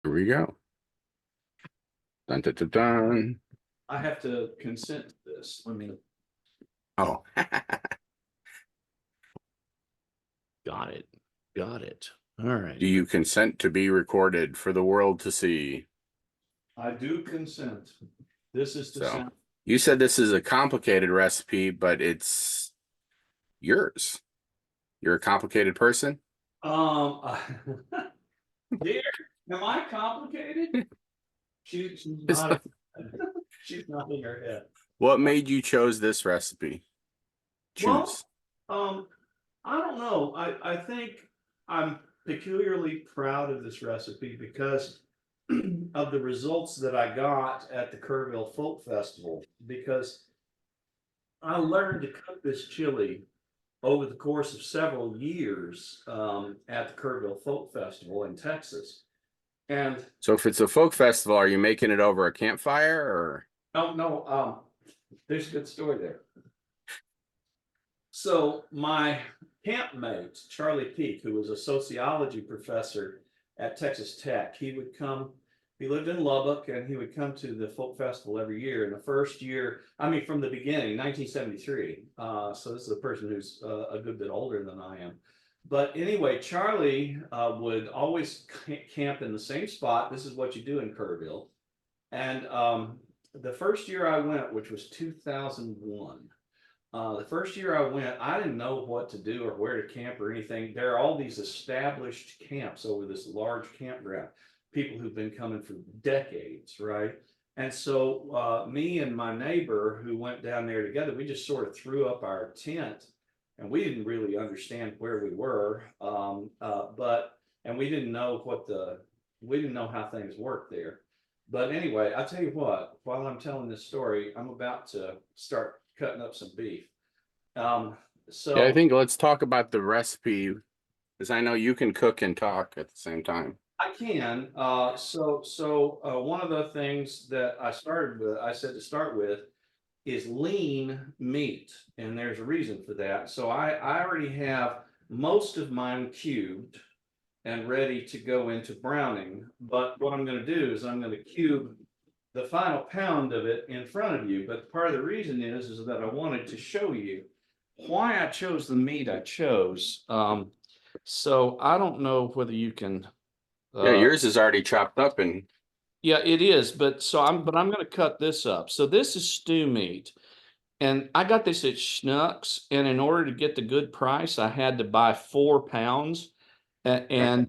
Here we go. Dun, dun, dun, dun. I have to consent to this. Let me. Oh, Got it. Got it. All right. do you consent to be recorded for the world to see? I do consent. This is to So sound. you said this is a complicated recipe, but it's yours. You're a complicated person? Um, dear, am I complicated? She's It's not. not- She's not in her head. What made you chose this recipe? Well, Choose. I don't know. I think I'm peculiarly proud of this recipe because of the results that I got at the Kerrville Folk Festival. Because I learned to cook this chili over the course of several years at the Kerrville Folk Festival in Texas. And So if it's a folk festival, are you making it over a campfire or? oh no, there's a good story there. So my campmate, Charlie Peak, who was a sociology professor at Texas Tech, he would come, he lived in Lubbock, and he would come to the folk festival every year. In the first year, I mean, from the beginning, 1973. So this is a person who's a good bit older than I am. But anyway, Charlie would always camp in the same spot. This is what you do in Kerrville. And the first year I went, which was 2001, the first year I went, I didn't know what to do or where to camp or anything. There are all these established camps over this large campground, people who've been coming for decades, right? And so me and my neighbor who went down there together, we just sort of threw up our tent, and we didn't really understand where we were, and we didn't know we didn't know how things worked there. But anyway, I'll tell you what, while I'm telling this story, I'm about to start cutting up some beef. Um, Yeah, I so think let's talk about the recipe because I know you can cook and talk at the same time. I can. One of the things that I said to start with, is lean meat, and there's a reason for that. So I already have most of mine cubed and ready to go into browning. But what I'm going to do is I'm going to cube the final pound of it in front of you. But part of the reason is that I wanted to show you why I chose the meat I chose. So I don't know whether you can. Yeah, yours is already chopped up and Yeah, it is. But I'm going to cut this up. So this is stew meat. And I got this at Schnucks, and in order to get the good price, I had to buy 4 pounds. And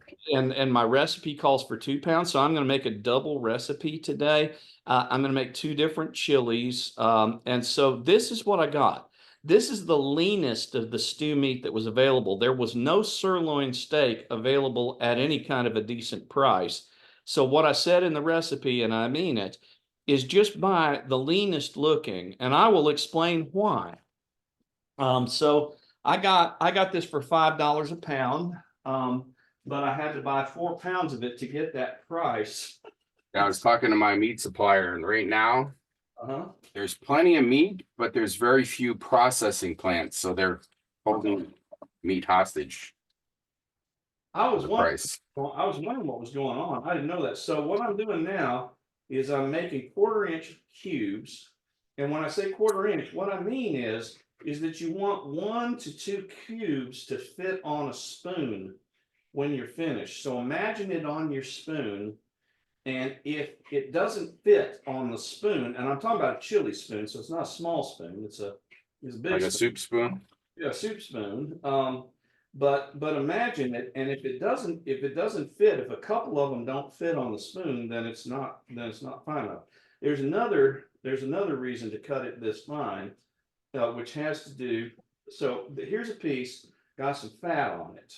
my recipe calls for 2 pounds, so I'm going to make a double recipe today. I'm going to make two different chilies, and so this is what I got. This is the leanest of the stew meat that was available. There was no sirloin steak available at any kind of a decent price. So what I said in the recipe, and I mean it, is just buy the leanest looking, and I will explain why. So I got this for $5 a pound. But I had to buy 4 pounds of it to get that price. I was talking to my meat supplier, and right now Uh-huh. there's plenty of meat, but there's very few processing plants, so they're holding meat hostage. I was The wondering, price. I was wondering what was going on. I didn't know that. So what I'm doing now is I'm making 1/4 inch cubes. And when I say 1/4 inch, what I mean is that you want 1 to 2 cubes to fit on a spoon when you're finished. So imagine it on your spoon. And if it doesn't fit on the spoon, and I'm talking about a chili spoon, so it's not a small spoon, it's a big Like a spoon. soup spoon. Yeah, soup spoon. But imagine it, and if it doesn't fit, if a couple of them don't fit on the spoon, then it's not fine enough. There's another reason to cut it this fine, which has to do. So here's a piece, got some fat on it.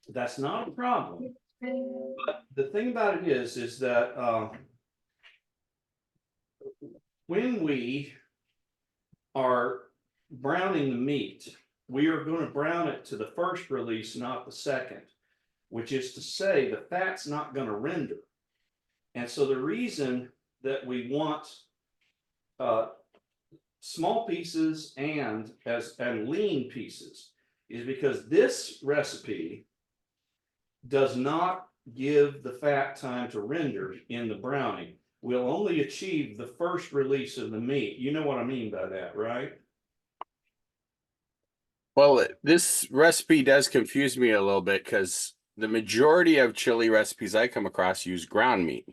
That's not a problem. But the thing about it is that when we are browning the meat, we are going to brown it to the first release, not the second, which is to say the fat's not going to render. And so the reason that we want small pieces and lean pieces is because this recipe does not give the fat time to render in the browning. We'll only achieve the first release of the meat. You know what I mean by that, right? Well, this recipe does confuse me a little bit because the majority of chili recipes I come across use ground meat.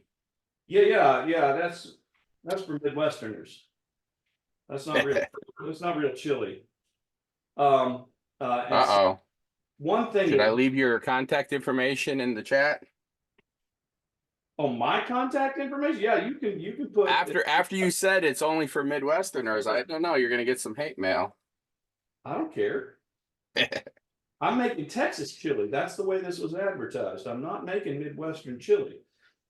Yeah. That's for Midwesterners. That's not real. That's not real chili. And Uh-oh. one thing Should I that leave your contact information in the chat? on my contact information, yeah, you can put After you said it's only for Midwesterners, I don't know, you're gonna get some hate mail. I don't care. I'm making Texas chili. That's the way this was advertised. I'm not making Midwestern chili.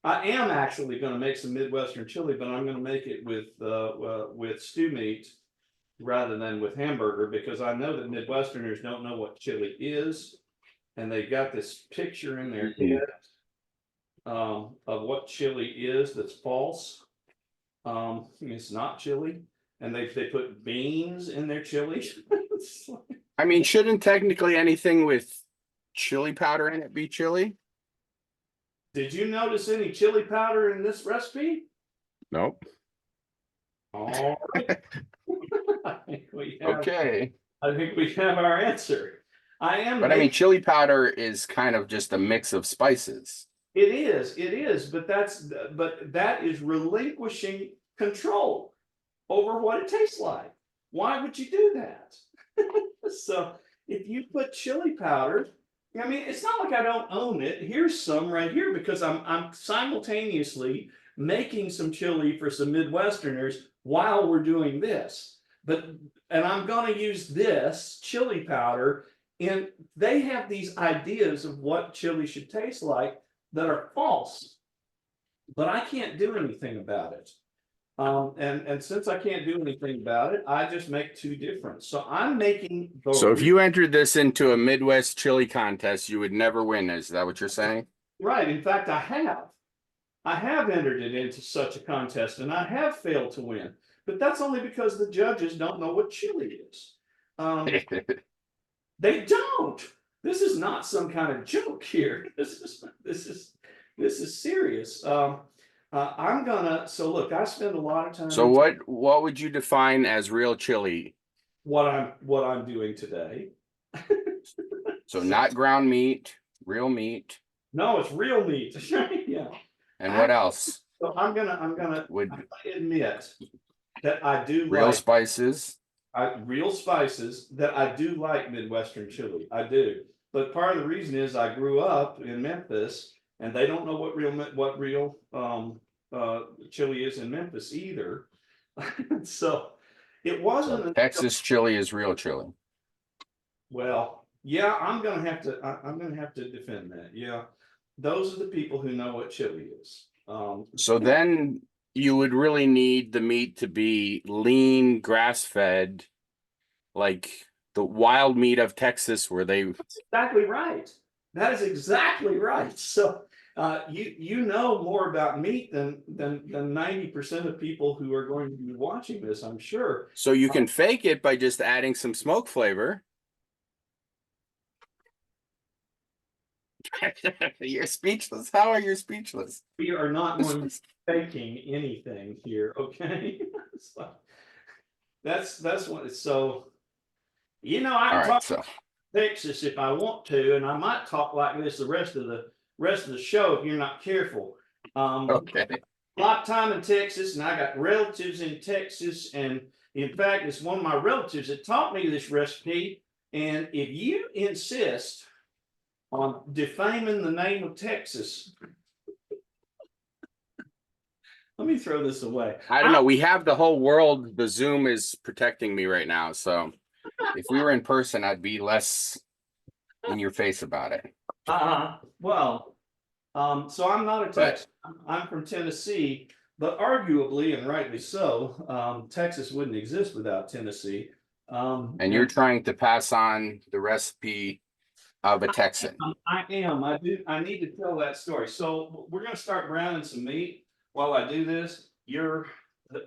I am actually going to make some Midwestern chili, but I'm going to make it with stew meat rather than with hamburger because I know that Midwesterners don't know what chili is, and they've got this picture in their head of what chili is that's false. It's not chili, and they put beans in their chili. I mean, shouldn't technically anything with chili powder in it be chili? Did you notice any chili powder in this recipe? Nope. All right. I think Okay. we have our answer. But I mean, chili powder is kind of just a mix of spices. It is, but that is relinquishing control over what it tastes like. Why would you do that? So if you put chili powder, I mean, it's not like I don't own it. Here's some right here because I'm simultaneously making some chili for some Midwesterners while we're doing this. And I'm going to use this chili powder, and they have these ideas of what chili should taste like that are false, but I can't do anything about it. And since I can't do anything about it, I just make two different. So I'm making the So if you entered this into a Midwest chili contest, you would never win. Is that what you're saying? right. In fact, I have entered it into such a contest, and I have failed to win. But that's only because the judges don't know what chili is. They don't. This is not some kind of joke here. This is serious. I'm gonna. So look, I spend a lot of time. So what would you define as real chili? What I'm doing today. So not ground meat, real meat. No, it's real meat. Yeah. And what else? So I'm gonna Would admit that I do real like spices? real spices, that I do like Midwestern chili. I do. But part of the reason is I grew up in Memphis, and they don't know what real chili is in Memphis either. So it wasn't So Texas chili is real chili. well, yeah, I'm gonna have to defend that. Yeah, those are the people who know what chili is. So then you would really need the meat to be lean, grass-fed, like the wild meat of Texas, where they. That's exactly right. That is exactly right. So you know more about meat than 90% of people who are going to be watching this, I'm sure. So you can fake it by just adding some smoke flavor. You're speechless. How are you speechless? We are not going to be faking anything here, okay? So, that's what. So I can talk Texas if I want to, and I might talk like this the rest of the show if you're not careful. Okay. A lot of time in Texas, and I got relatives in Texas, and in fact, it's one of my relatives that taught me this recipe. And if you insist on defaming the name of Texas, let me throw this away. I don't know. We have the whole world. The Zoom is protecting me right now. So if we were in person, I'd be less in your face about it. Well, so I'm not a Texan. I'm from Tennessee, but arguably, and rightly so, Texas wouldn't exist without Tennessee. And you're trying to pass on the recipe of a Texan. I am. I do. I need to tell that story. So we're going to start browning some meat while I do this.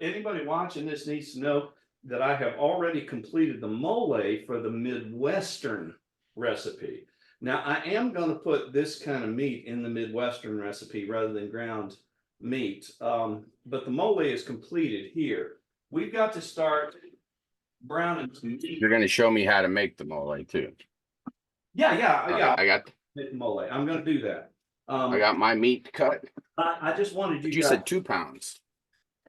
Anybody watching this needs to know that I have already completed the mole for the Midwestern recipe. Now I am going to put this kind of meat in the Midwestern recipe rather than ground meat. But the mole is completed here. We've got to start browning some meat. You're gonna show me how to make the mole too. Yeah. All right, Mole. I'm going to do that. I got my meat cut. I just wanted you You guys. said 2 pounds.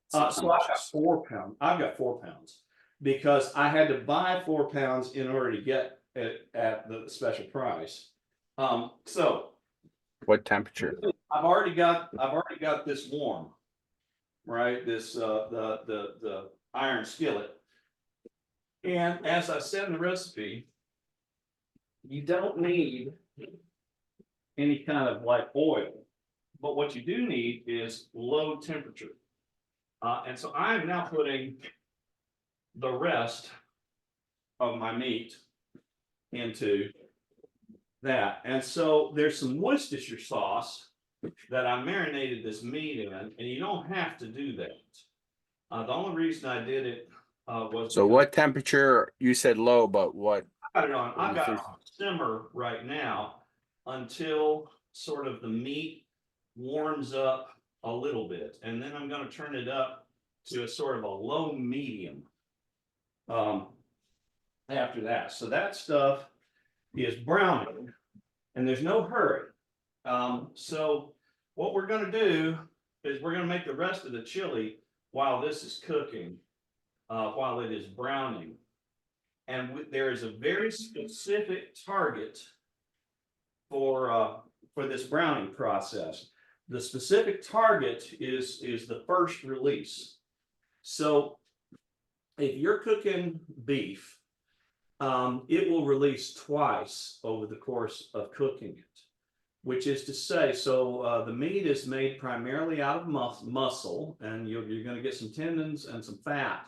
So I've got 4 pounds. I've got 4 pounds because I had to buy 4 pounds in order to get it at the special price. So What temperature? I've already got this warm, right? This the iron skillet. And as I said in the recipe, you don't need any kind of like oil, but what you do need is low temperature. And so I'm now putting the rest of my meat into that. And so there's some Worcestershire sauce that I marinated this meat in, and you don't have to do that. The only reason I did it was. So what temperature? You said low, but what? I've got it on simmer right now until sort of the meat warms up a little bit, and then I'm going to turn it up to a sort of a low medium after that. So that stuff is browning, and there's no hurry. So what we're going to do is we're going to make the rest of the chili while this is cooking, while it is browning. And there is a very specific target for this browning process. The specific target is the first release. So if you're cooking beef, it will release twice over the course of cooking it, which is to say, so the meat is made primarily out of muscle, and you're going to get some tendons and some fat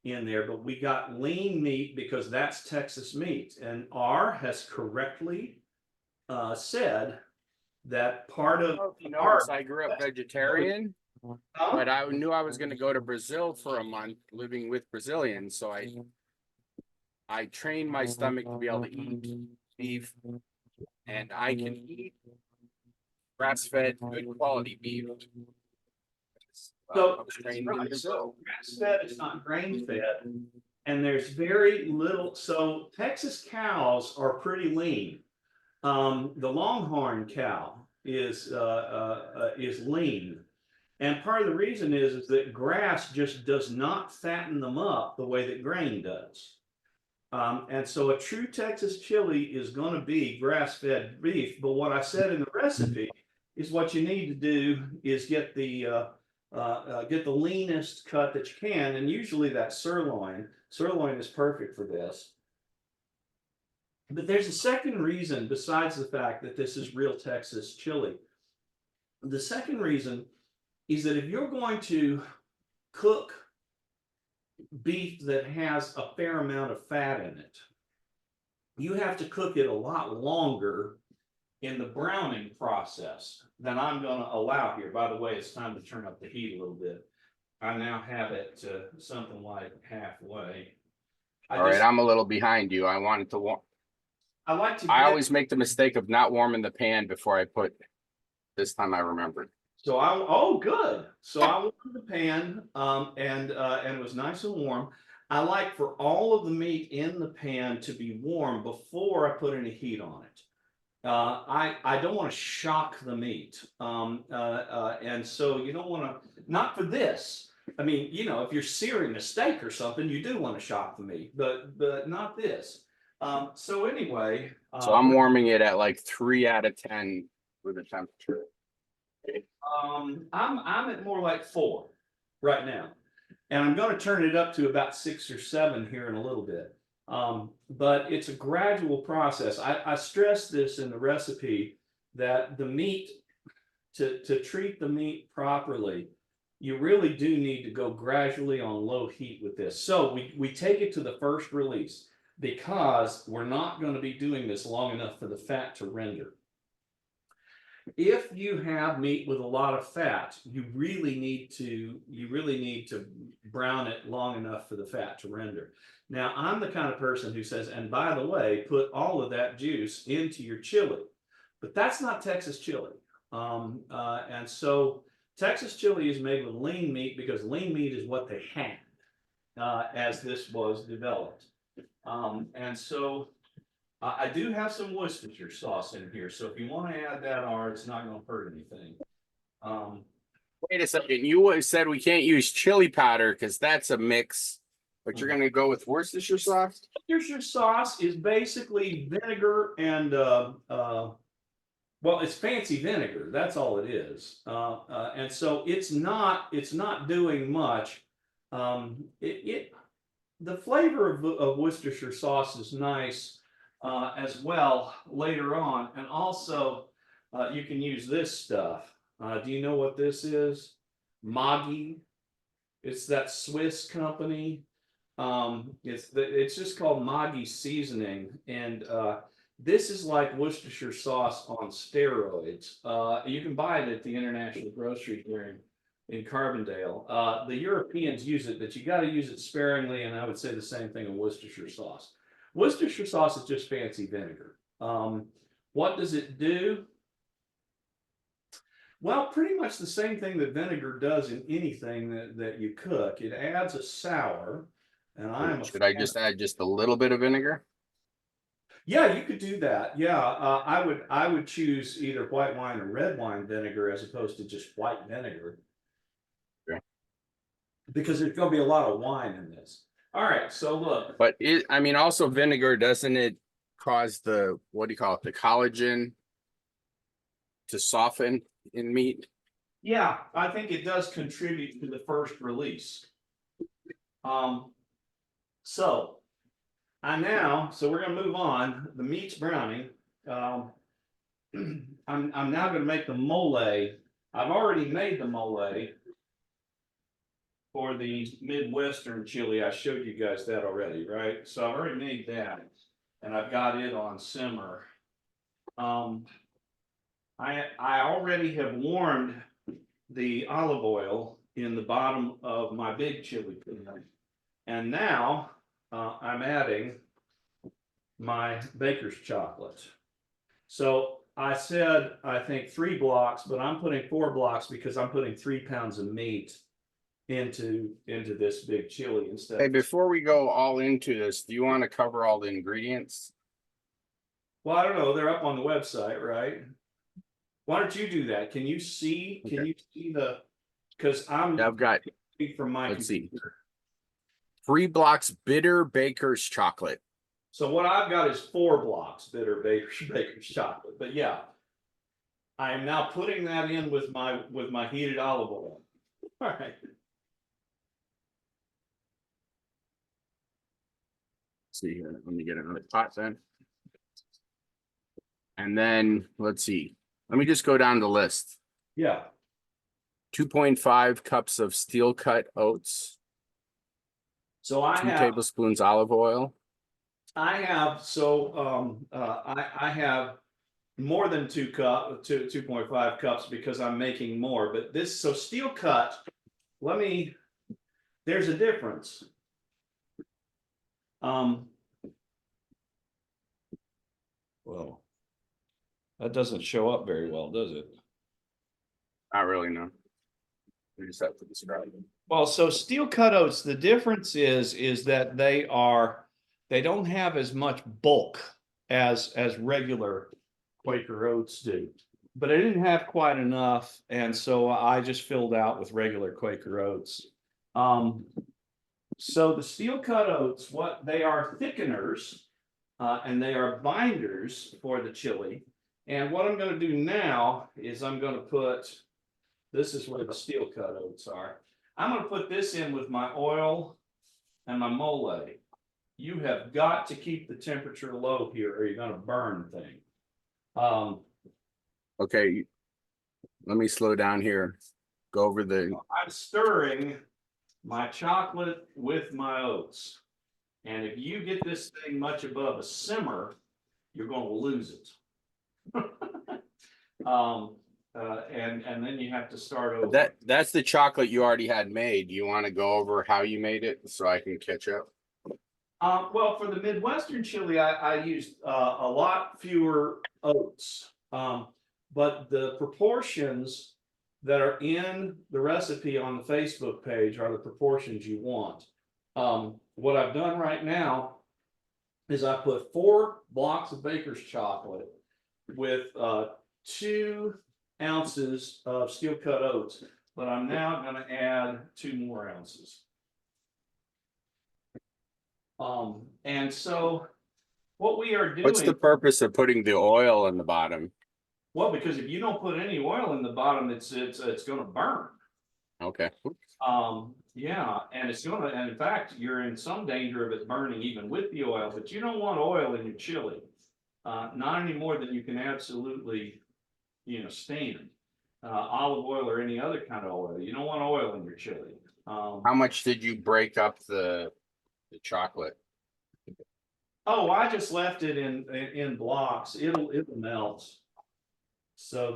in there, but we got lean meat because that's Texas meat. And R has correctly said that part of I grew up vegetarian, but I knew I was going to go to Brazil for a month living with Brazilians. So I trained my stomach to be able to eat beef, and I can eat grass-fed, good quality beef. So grass-fed is not grain-fed, and there's very little. So Texas cows are pretty lean. The Longhorn cow is lean, and part of the reason is that grass just does not fatten them up the way that grain does. And so a true Texas chili is going to be grass-fed beef. But what I said in the recipe is what you need to do is get the leanest cut that you can, and usually that's sirloin. Sirloin is perfect for this. But there's a second reason besides the fact that this is real Texas chili. The second reason is that if you're going to cook beef that has a fair amount of fat in it, you have to cook it a lot longer in the browning process than I'm going to allow here. By the way, it's time to turn up the heat a little bit. I now have it something like halfway. All right, I'm a little behind you. I wanted to warm. I always make the mistake of not warming the pan before I put. This time I remembered. So oh good. So I warmed the pan, and it was nice and warm. I like for all of the meat in the pan to be warm before I put any heat on it. I don't want to shock the meat, and so you don't want to. Not for this. I mean, you know, if you're searing a steak or something, you do want to shock the meat, but not this. So anyway. So I'm warming it at like 3 out of 10 with the temperature. I'm at more like 4 right now, and I'm going to turn it up to about 6 or 7 here in a little bit. But it's a gradual process. I stress this in the recipe that the meat, to treat the meat properly, you really do need to go gradually on low heat with this. So we take it to the first release because we're not going to be doing this long enough for the fat to render. if you have meat with a lot of fat, you really need to brown it long enough for the fat to render. Now, I'm the kind of person who says, and by the way, put all of that juice into your chili, but that's not Texas chili. And so Texas chili is made with lean meat because lean meat is what they had as this was developed. And so I do have some Worcestershire sauce in here, so if you want to add that, or it's not going to hurt anything. Wait a second. You always said we can't use chili powder because that's a mix, but you're going to go with Worcestershire sauce? Worcestershire sauce is basically vinegar and well, it's fancy vinegar. That's all it is, and so it's not doing much. The flavor of Worcestershire sauce is nice as well later on, and also you can use this stuff. Do you know what this is? Maggi. It's that Swiss company. It's just called Maggi seasoning, and this is like Worcestershire sauce on steroids. You can buy it at the International Grocery here in Carbondale. The Europeans use it, but you got to use it sparingly, and I would say the same thing of Worcestershire sauce. Worcestershire sauce is just fancy vinegar. What does it do? Well, pretty much the same thing that vinegar does in anything that you cook. It adds a sour, and Should I just add just a little bit of vinegar? Yeah, you could do that. Yeah, I would choose either white wine or red wine vinegar as opposed to just white vinegar. Okay. Because there's going to be a lot of wine in this. All right, so look. But I mean, also vinegar, doesn't it cause the, what do you call it, the collagen to soften in meat? Yeah, I think it does contribute to the first release. So we're going to move on. The meat's browning. I'm now going to make the mole. I've already made the mole for the Midwestern chili. I showed you guys that already, right? So I've already made that, and I've got it on simmer. I already have warmed the olive oil in the bottom of my big chili pan, and now I'm adding my baker's chocolate. So I said, I think 3 blocks, but I'm putting 4 blocks because I'm putting 3 pounds of meat into this big chili instead. Hey, before we go all into this, do you want to cover all the ingredients? Well, I don't know. They're up on the website, right? Why don't you do that? Can you see? Okay. Can you see the? Because I've got from my. Let's see. 3 blocks bitter baker's chocolate. So what I've got is 4 blocks bitter baker's chocolate. But yeah, I am now putting that in with my heated olive oil. All right. Let's see here. Let me get another pot then. And then let's see. Let me just go down the list. Yeah. 2.5 cups of steel cut oats. So I 2 have tablespoons olive oil. I have I have more than 2.5 cups because I'm making more. But this steel cut. There's a difference. Well, that doesn't show up very well, does it? Not really, no. We just have to describe it. Well, so steel cut oats, the difference is that they don't have as much bulk as regular Quaker oats do. But I didn't have quite enough, and so I just filled out with regular Quaker oats. So the steel cut oats, what they are thickeners, and they are binders for the chili. And what I'm going to do now is I'm going to put, this is where the steel cut oats are. I'm going to put this in with my oil and my mole. You have got to keep the temperature low here or you're going to burn things. Okay, let me slow down here. Go over the. I'm stirring my chocolate with my oats. And if you get this thing much above a simmer, you're going to lose it. And then you have to start over. That's the chocolate you already had made. You want to go over how you made it so I can catch up? Well, for the Midwestern chili, I used a lot fewer oats. But the proportions that are in the recipe on the Facebook page are the proportions you want. What I've done right now is I put 4 blocks of baker's chocolate with 2 ounces of steel cut oats, but I'm now going to add 2 more ounces. And so what we are doing. What's the purpose of putting the oil in the bottom? Well, because if you don't put any oil in the bottom, it's going to burn. Okay. Yeah, and and in fact, you're in some danger of it burning even with the oil, but you don't want oil in your chili. Not any more than you can absolutely, stand. Olive oil or any other kind of oil. You don't want oil in your chili. How much did you break up the chocolate? Oh, I just left it in blocks. It'll melt. So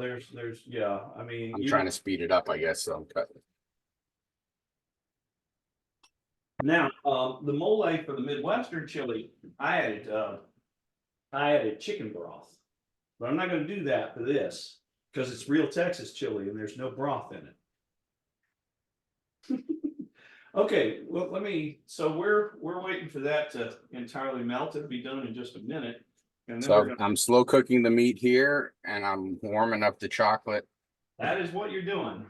yeah, I mean, I'm trying to speed it up, I guess, so I'm cutting. Now, the mole for the Midwestern chili, I added chicken broth, but I'm not going to do that for this because it's real Texas chili and there's no broth in it. Okay, well, so we're waiting for that to entirely melt. It'll be done in just a minute. And then So I'm slow cooking the meat here and I'm warming up the chocolate. That is what you're doing.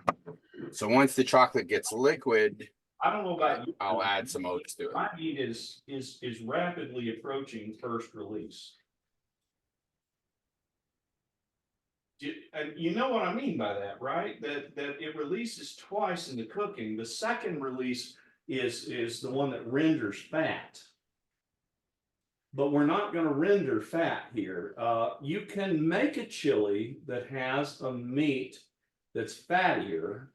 So once the chocolate gets liquid, I don't know about you. I'll add some oats to it. My meat is rapidly approaching first release. And you know what I mean by that, right? That it releases twice in the cooking. The second release is the one that renders fat. But we're not going to render fat here. You can make a chili that has a meat that's fattier.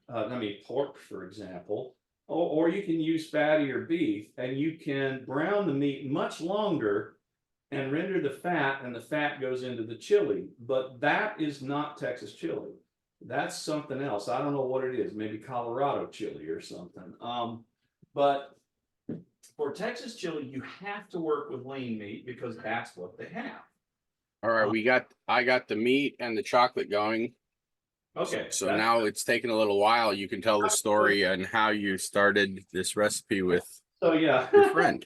Pork, for example, or you can use fattier beef, and you can brown the meat much longer and render the fat, and the fat goes into the chili. But that is not Texas chili. That's something else. I don't know what it is. Maybe Colorado chili or something. But for Texas chili, you have to work with lean meat because that's what they have. All right, I got the meat and the chocolate going. Okay. So now it's taken a little while. You can tell the story and how you started this recipe with your friend.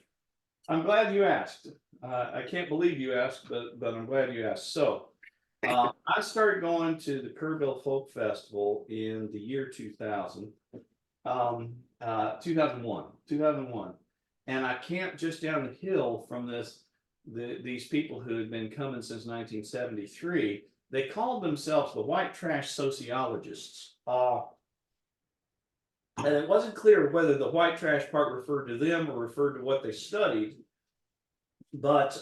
I'm glad you asked. I can't believe you asked, but I'm glad you asked. So I started going to the Kerrville Folk Festival in the year 2000, 2001. And I camped just down the hill from these people who had been coming since 1973. They called themselves the white trash sociologists. And it wasn't clear whether the white trash part referred to them or referred to what they studied. But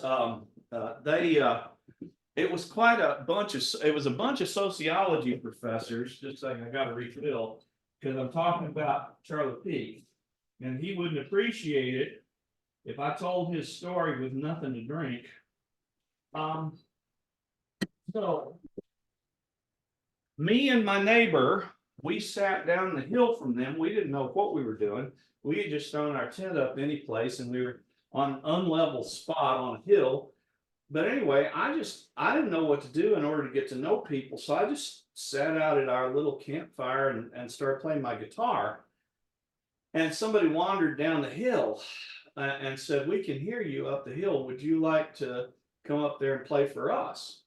it was quite a bunch of sociology professors. Just saying, I got to refill because I'm talking about Charlie Peak. And he wouldn't appreciate it if I told his story with nothing to drink. So me and my neighbor, we sat down the hill from them. We didn't know what we were doing. We had just thrown our tent up any place, and we were on an unlevel spot on a hill. But anyway, I didn't know what to do in order to get to know people. So I just sat out at our little campfire and started playing my guitar. And somebody wandered down the hill and said, "We can hear you up the hill. Would you like to come up there and play for us?"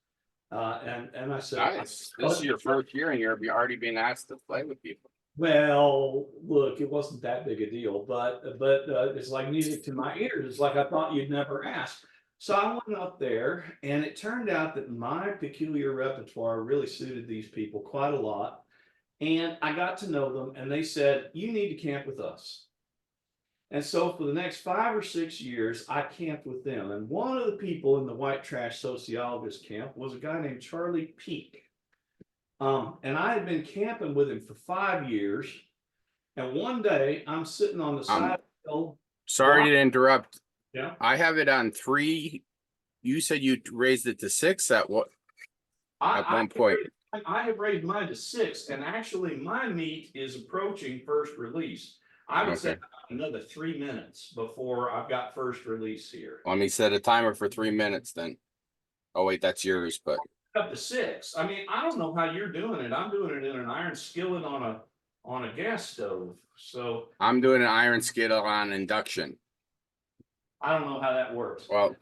And I said, "Nice. This is your first year, and you're already being asked to play with people." Well, look, it wasn't that big a deal, but it's like music to my ears. It's like I thought you'd never ask. So I went up there, and it turned out that my peculiar repertoire really suited these people quite a lot. And I got to know them, and they said, "You need to camp with us." And so for the next 5 or 6 years, I camped with them. And one of the people in the white trash sociologist camp was a guy named Charlie Peak. And I had been camping with him for 5 years. And one day I'm sitting on the side of the hill. Sorry to interrupt. Yeah. I have it on 3. You said you raised it to 6 at what? At one point. I have raised mine to 6, and actually my meat is approaching first release. I would say Okay. another 3 minutes before I've got first release here. Let me set a timer for 3 minutes then. Oh wait, that's yours, but Up to 6. I mean, I don't know how you're doing it. I'm doing it in an iron skillet on a gas stove. So I'm doing an iron skittle on induction. I don't know how that works. Well,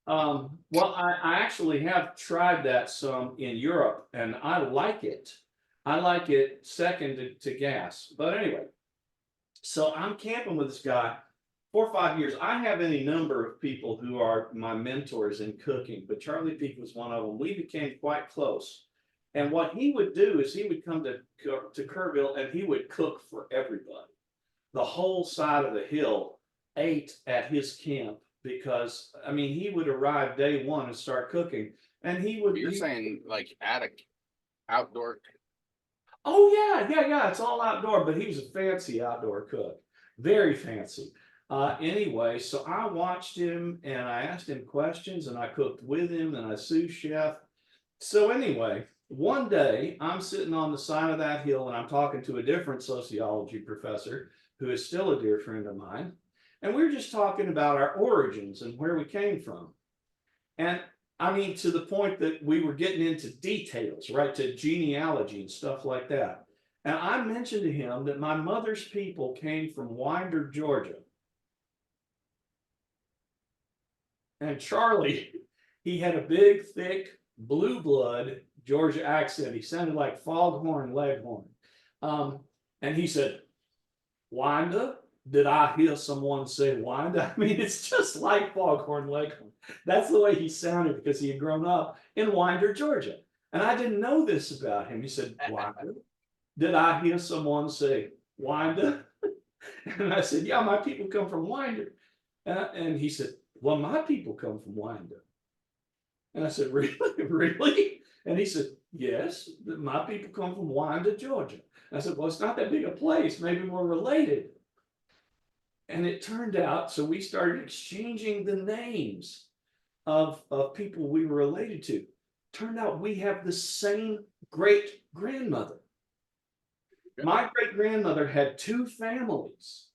Well, I actually have tried that some in Europe, and I like it. I like it second to gas. But anyway, so I'm camping with this guy 4 or 5 years. I have any number of people who are my mentors in cooking, but Charlie Peak was one of them. We became quite close. And what he would do is he would come to Kerrville and he would cook for everybody. The whole side of the hill ate at his camp because, I mean, he would arrive day one and start cooking. And he would. you're saying like attic, outdoor. Oh yeah. It's all outdoor, but he was a fancy outdoor cook, very fancy. Anyway, so I watched him and I asked him questions and I cooked with him and I sous chef. So anyway, one day I'm sitting on the side of that hill and I'm talking to a different sociology professor who is still a dear friend of mine. And we were just talking about our origins and where we came from. And I mean, to the point that we were getting into details, right, to genealogy and stuff like that. And I mentioned to him that my mother's people came from Winder, Georgia. And Charlie, he had a big, thick, blue blood Georgia accent. He sounded like Foghorn Leghorn. And he said, Winder? Did I hear someone say Winder? I mean, it's just like Foghorn Leghorn. That's the way he sounded because he had grown up in Winder, Georgia. And I didn't know this about him. He said, Winder? Did I hear someone say Winder? And I said, yeah, my people come from Winder. And he said, well, my people come from Winder. And I said, really? Really? And he said, yes, my people come from Winder, Georgia. And I said, well, it's not that big a place. Maybe we're related. And it turned out, so we started exchanging the names of people we were related to. Turned out we have the same great grandmother. My great grandmother had 2 families,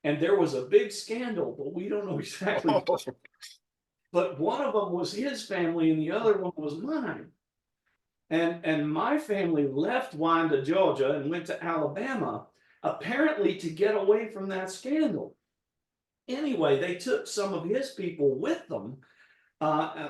and there was a big scandal, but we don't know exactly. But one of them was his family, and the other one was mine. And my family left Winder, Georgia, and went to Alabama, apparently to get away from that scandal. Anyway, they took some of his people with them,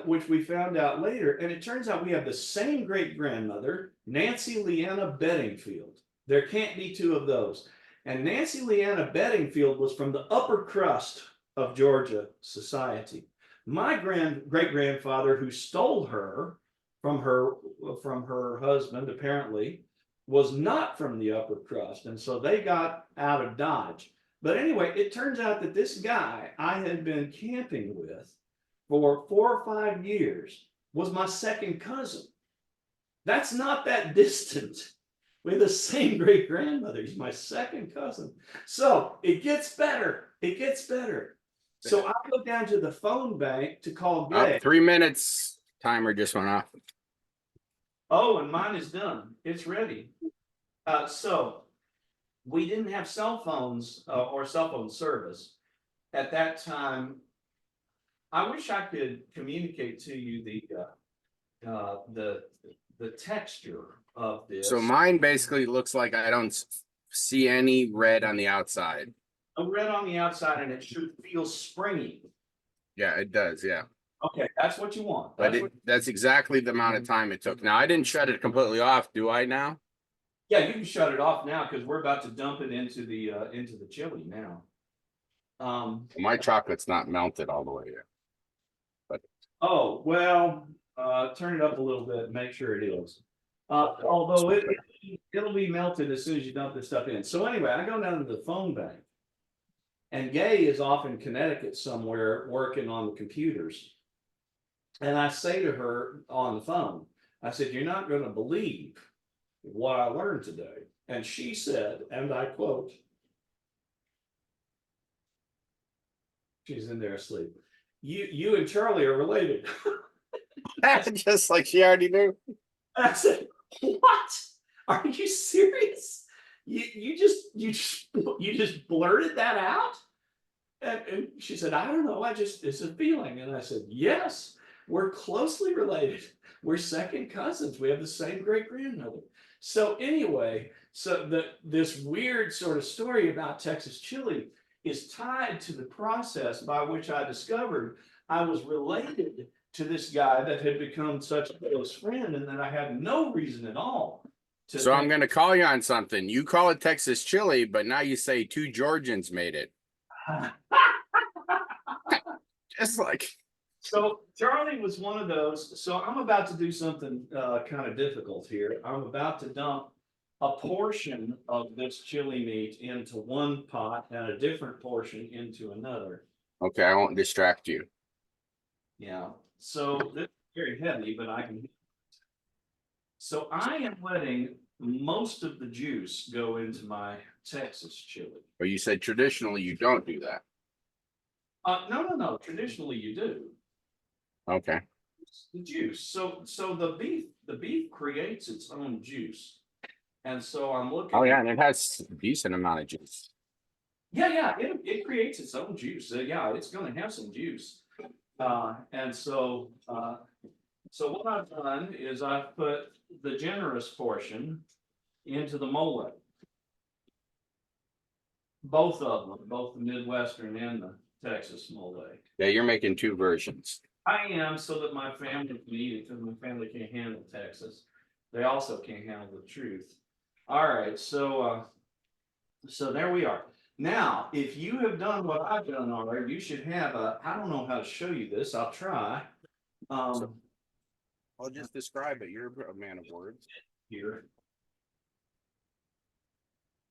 which we found out later. And it turns out we have the same great grandmother, Nancy Leanna Bedingfield. There can't be 2 of those. And Nancy Leanna Bedingfield was from the upper crust of Georgia society. My great grandfather, who stole her from her husband, apparently, was not from the upper crust. And so they got out of Dodge. But anyway, it turns out that this guy I had been camping with for 4 or 5 years was my second cousin. That's not that distant. We have the same great grandmother. He's my second cousin. So it gets better. It gets better. So I go down to the phone bank to call Gay. 3 minutes. Timer just went off. Oh, and mine is done. It's ready. So we didn't have cell phones or cell phone service at that time. I wish I could communicate to you the texture of this. So mine basically looks like I don't see any red on the outside. A red on the outside, and it should feel springy. Yeah, it does. Yeah. Okay, that's what you want. But that's exactly the amount of time it took. Now I didn't shut it completely off, do I now? Yeah, you can shut it off now because we're about to dump it into the chili now. My chocolate's not melted all the way yet. But oh well, turn it up a little bit, make sure it is. Although it'll be melted as soon as you dump this stuff in. So anyway, I go down to the phone bank, and Gay is off in Connecticut somewhere working on the computers. And I say to her on the phone, I said, "You're not going to believe what I learned today." And she said, and I quote, she's in there asleep, you and Charlie are related. just like she already knew. I said, What? Are you serious? You just blurted that out? And she said, I don't know, it's a feeling. And I said, yes, we're closely related. We're second cousins. We have the same great grandmother. So anyway, this weird sort of story about Texas chili is tied to the process by which I discovered I was related to this guy that had become such a close friend, and that I had no reason at all to So I'm think. going to call you on something. You call it Texas chili, but now you say two Georgians made it. Just like. So Charlie was one of those. So I'm about to do something kind of difficult here. I'm about to dump a portion of this chili meat into one pot and a different portion into another. Okay, I won't distract you. Yeah. So this is very heavy, but I can. So I am letting most of the juice go into my Texas chili. But you said traditionally you don't do that. No. Traditionally, you do. Okay. The juice. So the beef creates its own juice, and so I'm looking. Oh yeah, and it has a decent amount of juice. Yeah. It creates its own juice. Yeah, it's going to have some juice. And so what I've done is I've put the generous portion into the mole. Both of them, both the Midwestern and the Texas mole. Yeah, you're making two versions. I am, so that my family can eat it, because my family can't handle Texas. They also can't handle the truth. All right, so there we are. Now, if you have done what I've done already, you should have I don't know how to show you this. I'll try. I'll just describe it. You're a man of words. Here.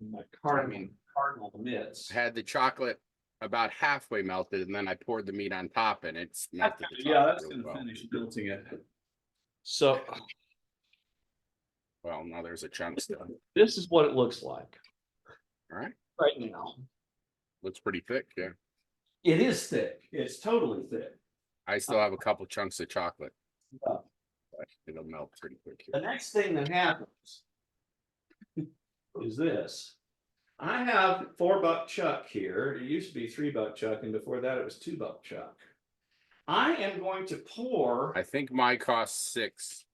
My cardinal mitts. I had the chocolate about halfway melted, and then I poured the meat on top, and it's melted. Yeah, that's going to finish melting it. So, well, now there's a chunk still. this is what it looks like. All right. Right now. Looks pretty thick, yeah. It is thick. It's totally thick. I still have a couple chunks of chocolate. Yeah. It'll melt pretty quick The here. next thing that happens is this. I have $4 chuck here. It used to be $3 chuck, and before that it was $2 chuck. I am going to pour. I think my cost $6.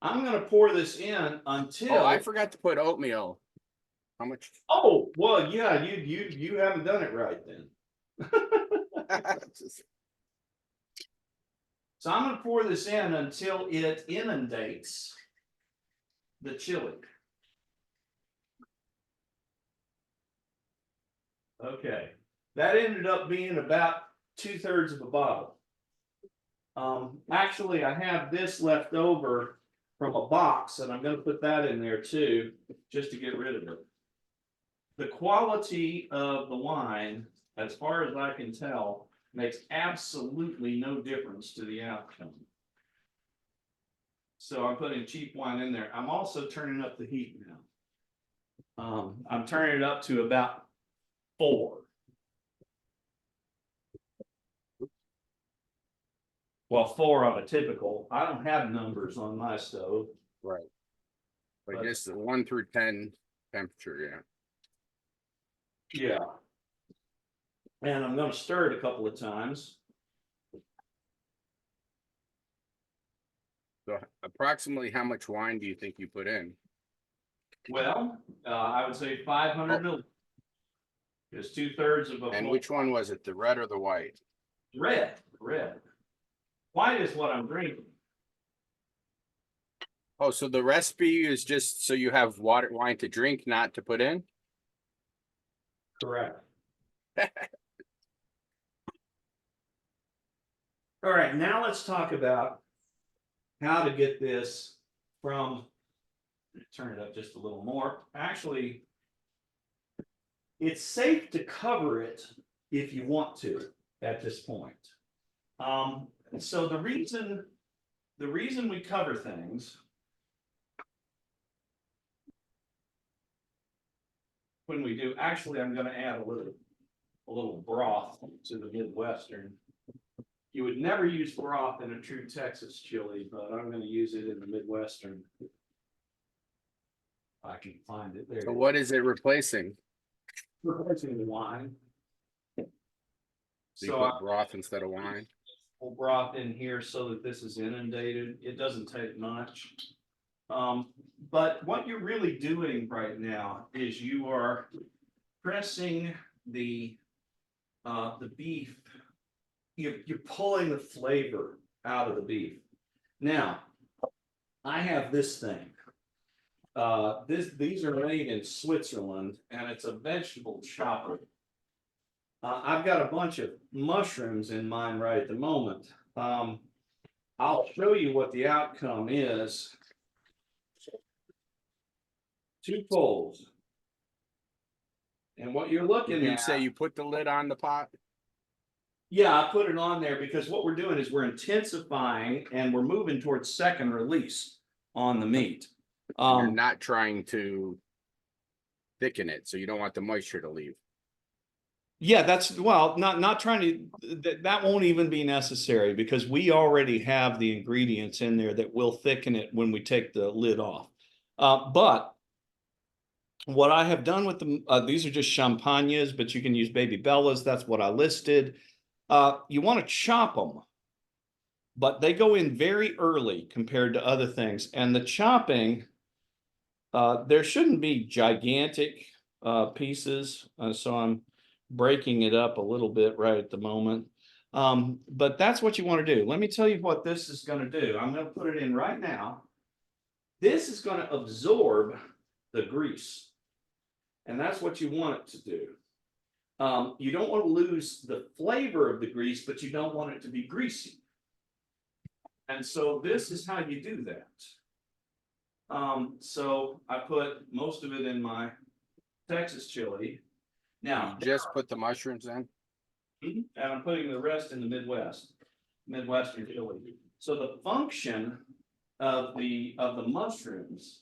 I'm going to pour this in until. Oh, I forgot to put oatmeal. How much? Oh, well, yeah, you haven't done it right then. So I'm going to pour this in until it inundates the chili. Okay, that ended up being about 2/3 of a bottle. Actually, I have this left over from a box, and I'm going to put that in there too, just to get rid of it. The quality of the wine, as far as I can tell, makes absolutely no difference to the outcome. So I'm putting cheap wine in there. I'm also turning up the heat now. I'm turning it up to about 4. Well, 4 on a typical. I don't have numbers on my stove. Right. But just the 1 through 10 temperature, yeah. Yeah. And I'm going to stir it a couple of times. So approximately how much wine do you think you put in? Well, I would say 500 milliliters. It's 2/3 of a. And which one was it, the red or the white? Red. White is what I'm drinking. Oh, so the recipe is just so you have wine to drink, not to put in? Correct. All right, now let's talk about how to get this from, turn it up just a little more. Actually, it's safe to cover it if you want to at this point. So the reason we cover things when we do, actually, I'm going to add a little broth to the Midwestern. You would never use broth in a true Texas chili, but I'm gonna use it in the Midwestern. I can find it there. So what is it replacing? Replacing the wine. So you So put broth instead of wine? we'll broth in here so that this is inundated. It doesn't take much. But what you're really doing right now is you are pressing the beef. You're pulling the flavor out of the beef. Now, I have this thing. These are made in Switzerland, and it's a vegetable chopper. I've got a bunch of mushrooms in mine right at the moment. I'll show you what the outcome is. 2 poles. And what you're looking Did you at. say you put the lid on the pot? Yeah, I put it on there because what we're doing is we're intensifying and we're moving towards second release on the meat. You're not trying to thicken it, so you don't want the moisture to leave. Yeah, that's, well, not trying to, that won't even be necessary because we already have the ingredients in there that will thicken it when we take the lid off. But what I have done with them, these are just champagnes, but you can use baby bellas. That's what I listed. You want to chop them, but they go in very early compared to other things. And the chopping, there shouldn't be gigantic pieces. So I'm breaking it up a little bit right at the moment. But that's what you want to do. Let me tell you what this is going to do. I'm going to put it in right now. This is going to absorb the grease. And that's what you want it to do. You don't want to lose the flavor of the grease, but you don't want it to be greasy. And so this is how you do that. So I put most of it in my Texas chili. Now, You just put the mushrooms in? and I'm putting the rest in the Midwestern chili. So the function of the mushrooms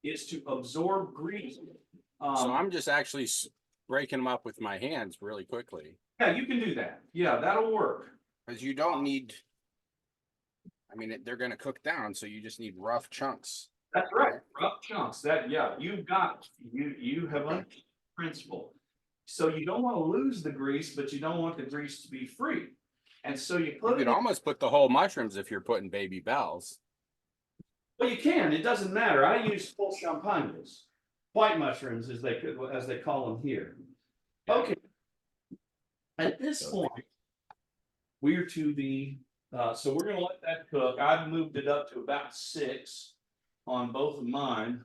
is to absorb grease. So I'm just actually breaking them up with my hands really quickly. Yeah, you can do that. Yeah, that'll work. Because you don't need, I mean, they're going to cook down, so you just need rough chunks. That's right. Rough chunks. That, yeah, you've got, you have a principle. So you don't want to lose the grease, but you don't want the grease to be free. And so you put You could almost put the whole mushrooms if you're putting baby bells. Well, you can. It doesn't matter. I use full champagnes, white mushrooms, as they call them here. Okay. At this point, we're to the. So we're going to let that cook. I've moved it up to about 6 on both of mine.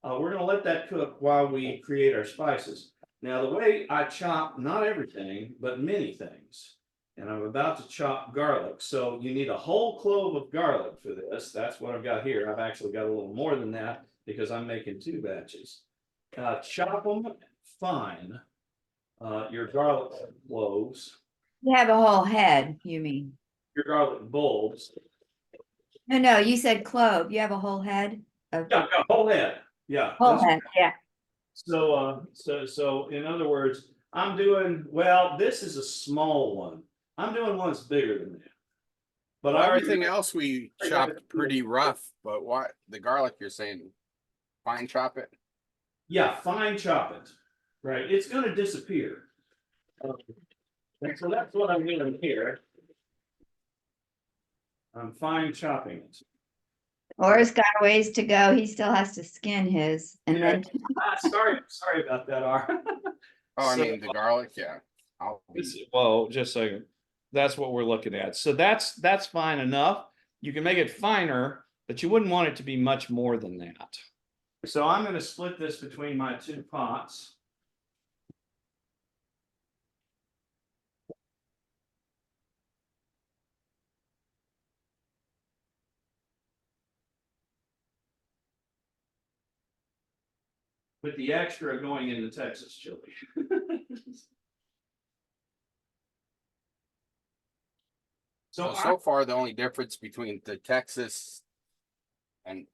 We're going to let that cook while we create our spices. Now, the way I chop, not everything, but many things. And I'm about to chop garlic. So you need a whole clove of garlic for this. That's what I've got here. I've actually got a little more than that because I'm making 2 batches. Chop them fine. Your garlic cloves. You have a whole head, you mean? Your garlic bulbs. No, you said clove. You have a whole head? Of Yeah, whole head. Yeah. whole head, yeah. So in other words, I'm doing, well, this is a small one. I'm doing one that's bigger than that. But Well, everything else we chopped pretty rough, but what the garlic you're saying, fine chop it? Yeah, fine chop it. Right, it's going to disappear. And so that's what I'm doing here. I'm fine chopping it. Or's got a ways to go. He still has to skin his and then Sorry about that, R. Oh, I mean, the garlic, yeah. Well, just a second. That's what we're looking at. So that's fine enough. You can make it finer, but you wouldn't want it to be much more than that. So I'm going to split this between my 2 pots. With the extra going into Texas chili. So far, the only difference between the Texas and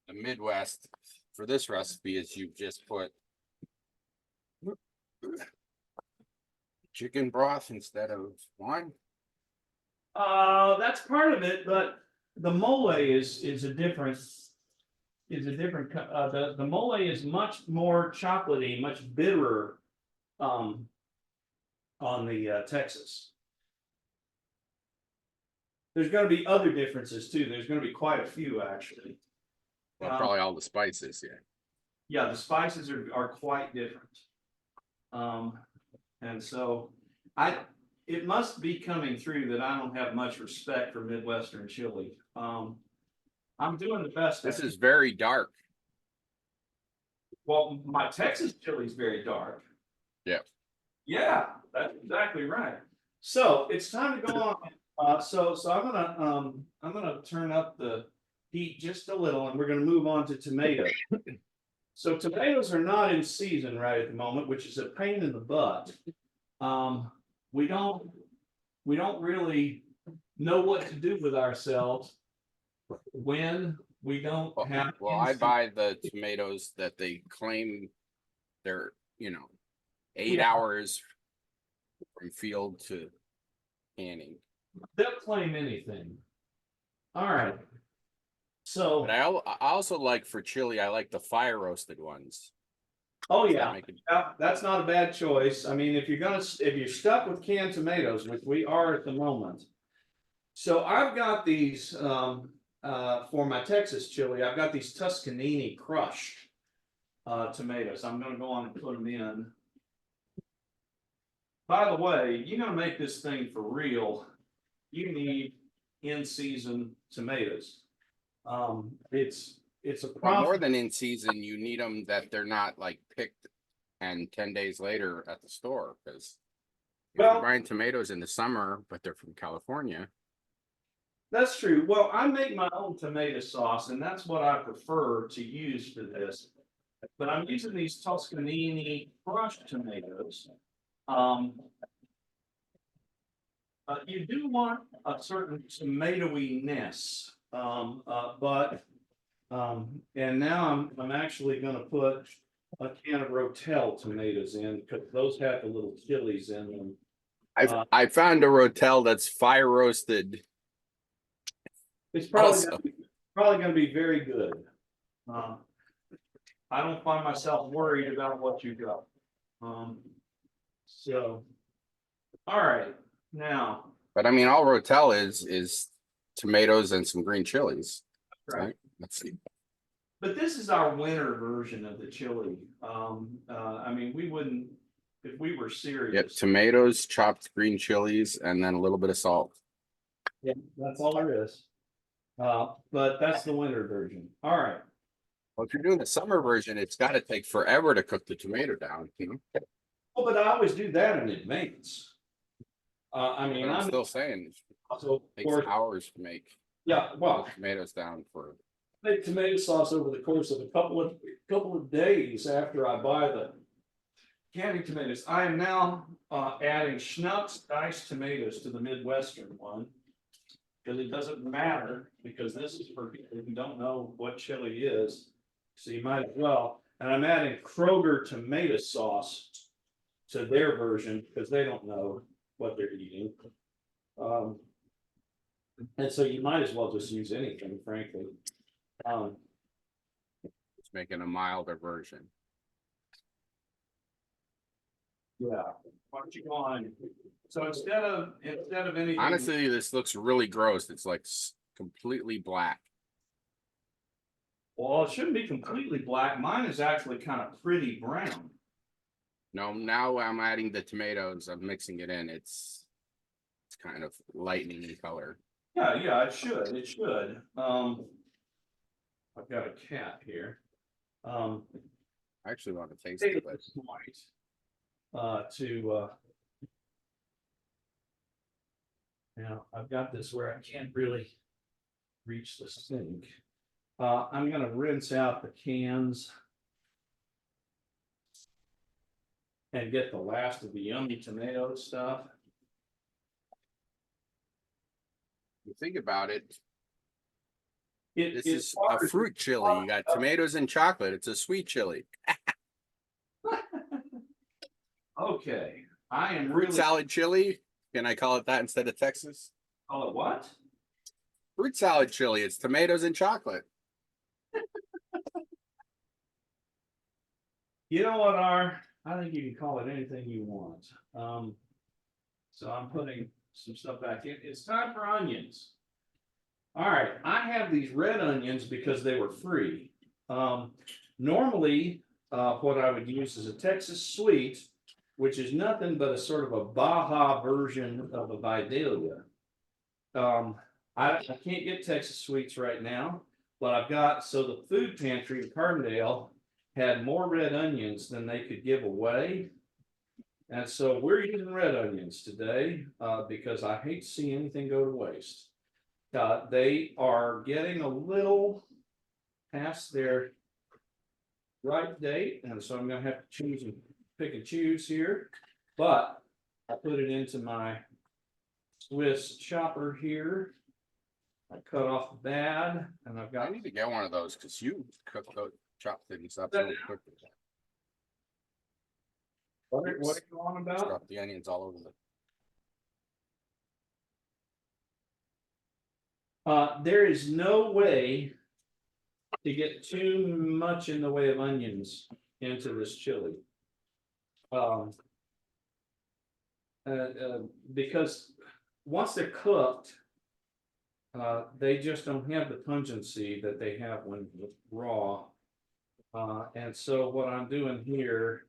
the Midwest for this recipe is you've just put chicken broth instead of wine. That's part of it, but the mole is a different. The mole is much more chocolatey, much bitterer. On the Texas. There's going to be other differences too. There's going to be quite a few actually. Well, probably all the spices, yeah. Yeah, the spices are quite different. And so it must be coming through that I don't have much respect for Midwestern chili. I'm doing the best. This is very dark. Well, my Texas chili is very dark. Yeah. Yeah, that's exactly right. So it's time to go on. So I'm gonna turn up the heat just a little, and we're gonna move on to tomatoes. So tomatoes are not in season right at the moment, which is a pain in the butt. We don't really know what to do with ourselves when we don't have. Well, I buy the tomatoes that they claim they're, 8 hours from field to canning. They'll claim anything. All right. So, But I also like for chili, I like the fire roasted ones. oh Does that yeah, make it- that's not a bad choice. I mean, if you're stuck with canned tomatoes, which we are at the moment. So I've got these for my Texas chili. I've got these Tuscanini crushed tomatoes. I'm going to go on and put them in. By the way, you're going to make this thing for real. You need in-season tomatoes. It's a Well, problem. more than in season, you need them that they're not like picked and 10 days later at the store, because if Well- you're buying tomatoes in the summer, but they're from California. That's true. Well, I make my own tomato sauce, and that's what I prefer to use for this. But I'm using these Tuscanini crushed tomatoes. You do want a certain tomatoey-ness, and now I'm actually going to put a can of Rotel tomatoes in, because those have the little chilies in them. I found a Rotel that's fire roasted. It's probably Also- going to be very good. I don't find myself worried about what you got. So, all right, now. But I mean, all Rotel is tomatoes and some green chilies. Right. Let's see. But this is our winter version of the chili. I mean, we wouldn't, if we were serious. Yep, tomatoes, chopped green chilies, and then a little bit of salt. Yeah, that's all there is. But that's the winter version. All right. Well, if you're doing the summer version, it's got to take forever to cook the tomato down. Well, but I always do that in advance. I mean, But I'm I'm still saying also, of it takes course, hours to make yeah, well, tomatoes down for. make tomato sauce over the course of a couple of days after I buy the candy tomatoes. I am now adding Schnucks diced tomatoes to the Midwestern one. Because it doesn't matter, because this is for people who don't know what chili is. So you might as well. And I'm adding Kroger tomato sauce to their version, because they don't know what they're eating. And so you might as well just use anything, frankly. It's making a milder version. Yeah. Why don't you go on? So instead of anything. Honestly, this looks really gross. It's like completely black. Well, it shouldn't be completely black. Mine is actually kind of pretty brown. No, now I'm adding the tomatoes. I'm mixing it in. It's kind of lightening in color. Yeah, it should. It should. I've got a cat here. I actually want to taste Take it, but this point, now I've got this where I can't really reach the sink. I'm gonna rinse out the cans and get the last of the yummy tomato stuff. you think about it, this It's is a fruit chili. You got tomatoes and chocolate. It's a sweet chili. Okay, I am Fruit really. salad chili. Can I call it that instead of Texas? Call it what? Fruit salad chili. It's tomatoes and chocolate. You know what, R? I think you can call it anything you want. So I'm putting some stuff back in. It's time for onions. All right, I have these red onions because they were free. Normally, what I would use is a Texas sweet, which is nothing but a sort of a Baja version of a Vidalia. I can't get Texas sweets right now, but I've got, so the food pantry in Carbondale had more red onions than they could give away. And so we're using red onions today because I hate to see anything go to waste. They are getting a little past their ripe date, and so I'm gonna have to choose and pick and choose here. But I put it into my Swiss chopper here. I cut off the bad, and I've I got. need to get one of those because you cook those chop things up so quickly. What are you on about? Drop the onions all over the. There is no way to get too much in the way of onions into this chili. Because once they're cooked, they just don't have the pungency that they have when raw. And so what I'm doing here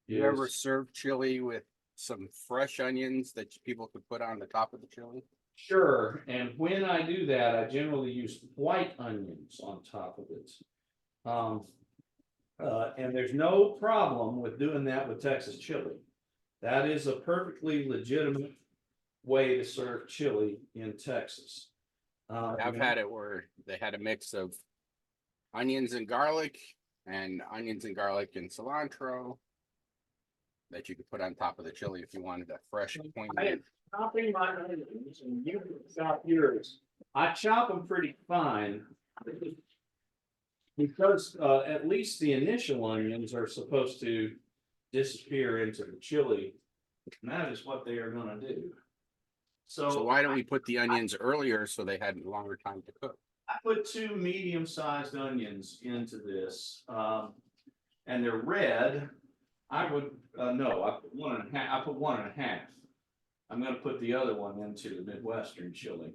You ever is, serve chili with some fresh onions that people could put on the top of the chili? sure, and when I do that, I generally use white onions on top of it. And there's no problem with doing that with Texas chili. That is a perfectly legitimate way to serve chili in Texas. I've had it where they had a mix of onions and garlic and cilantro that you could put on top of the chili if you wanted a fresh, I poignant. am chopping my onions and you can chop yours. I chop them pretty fine. Because at least the initial onions are supposed to disappear into the chili. And that is what they are gonna do. So why don't we put the onions earlier so they had longer time to cook? I put 2 medium-sized onions into this, and they're red. I would, no, I put 1.5, I put 1.5. I'm gonna put the other one into the Midwestern chili.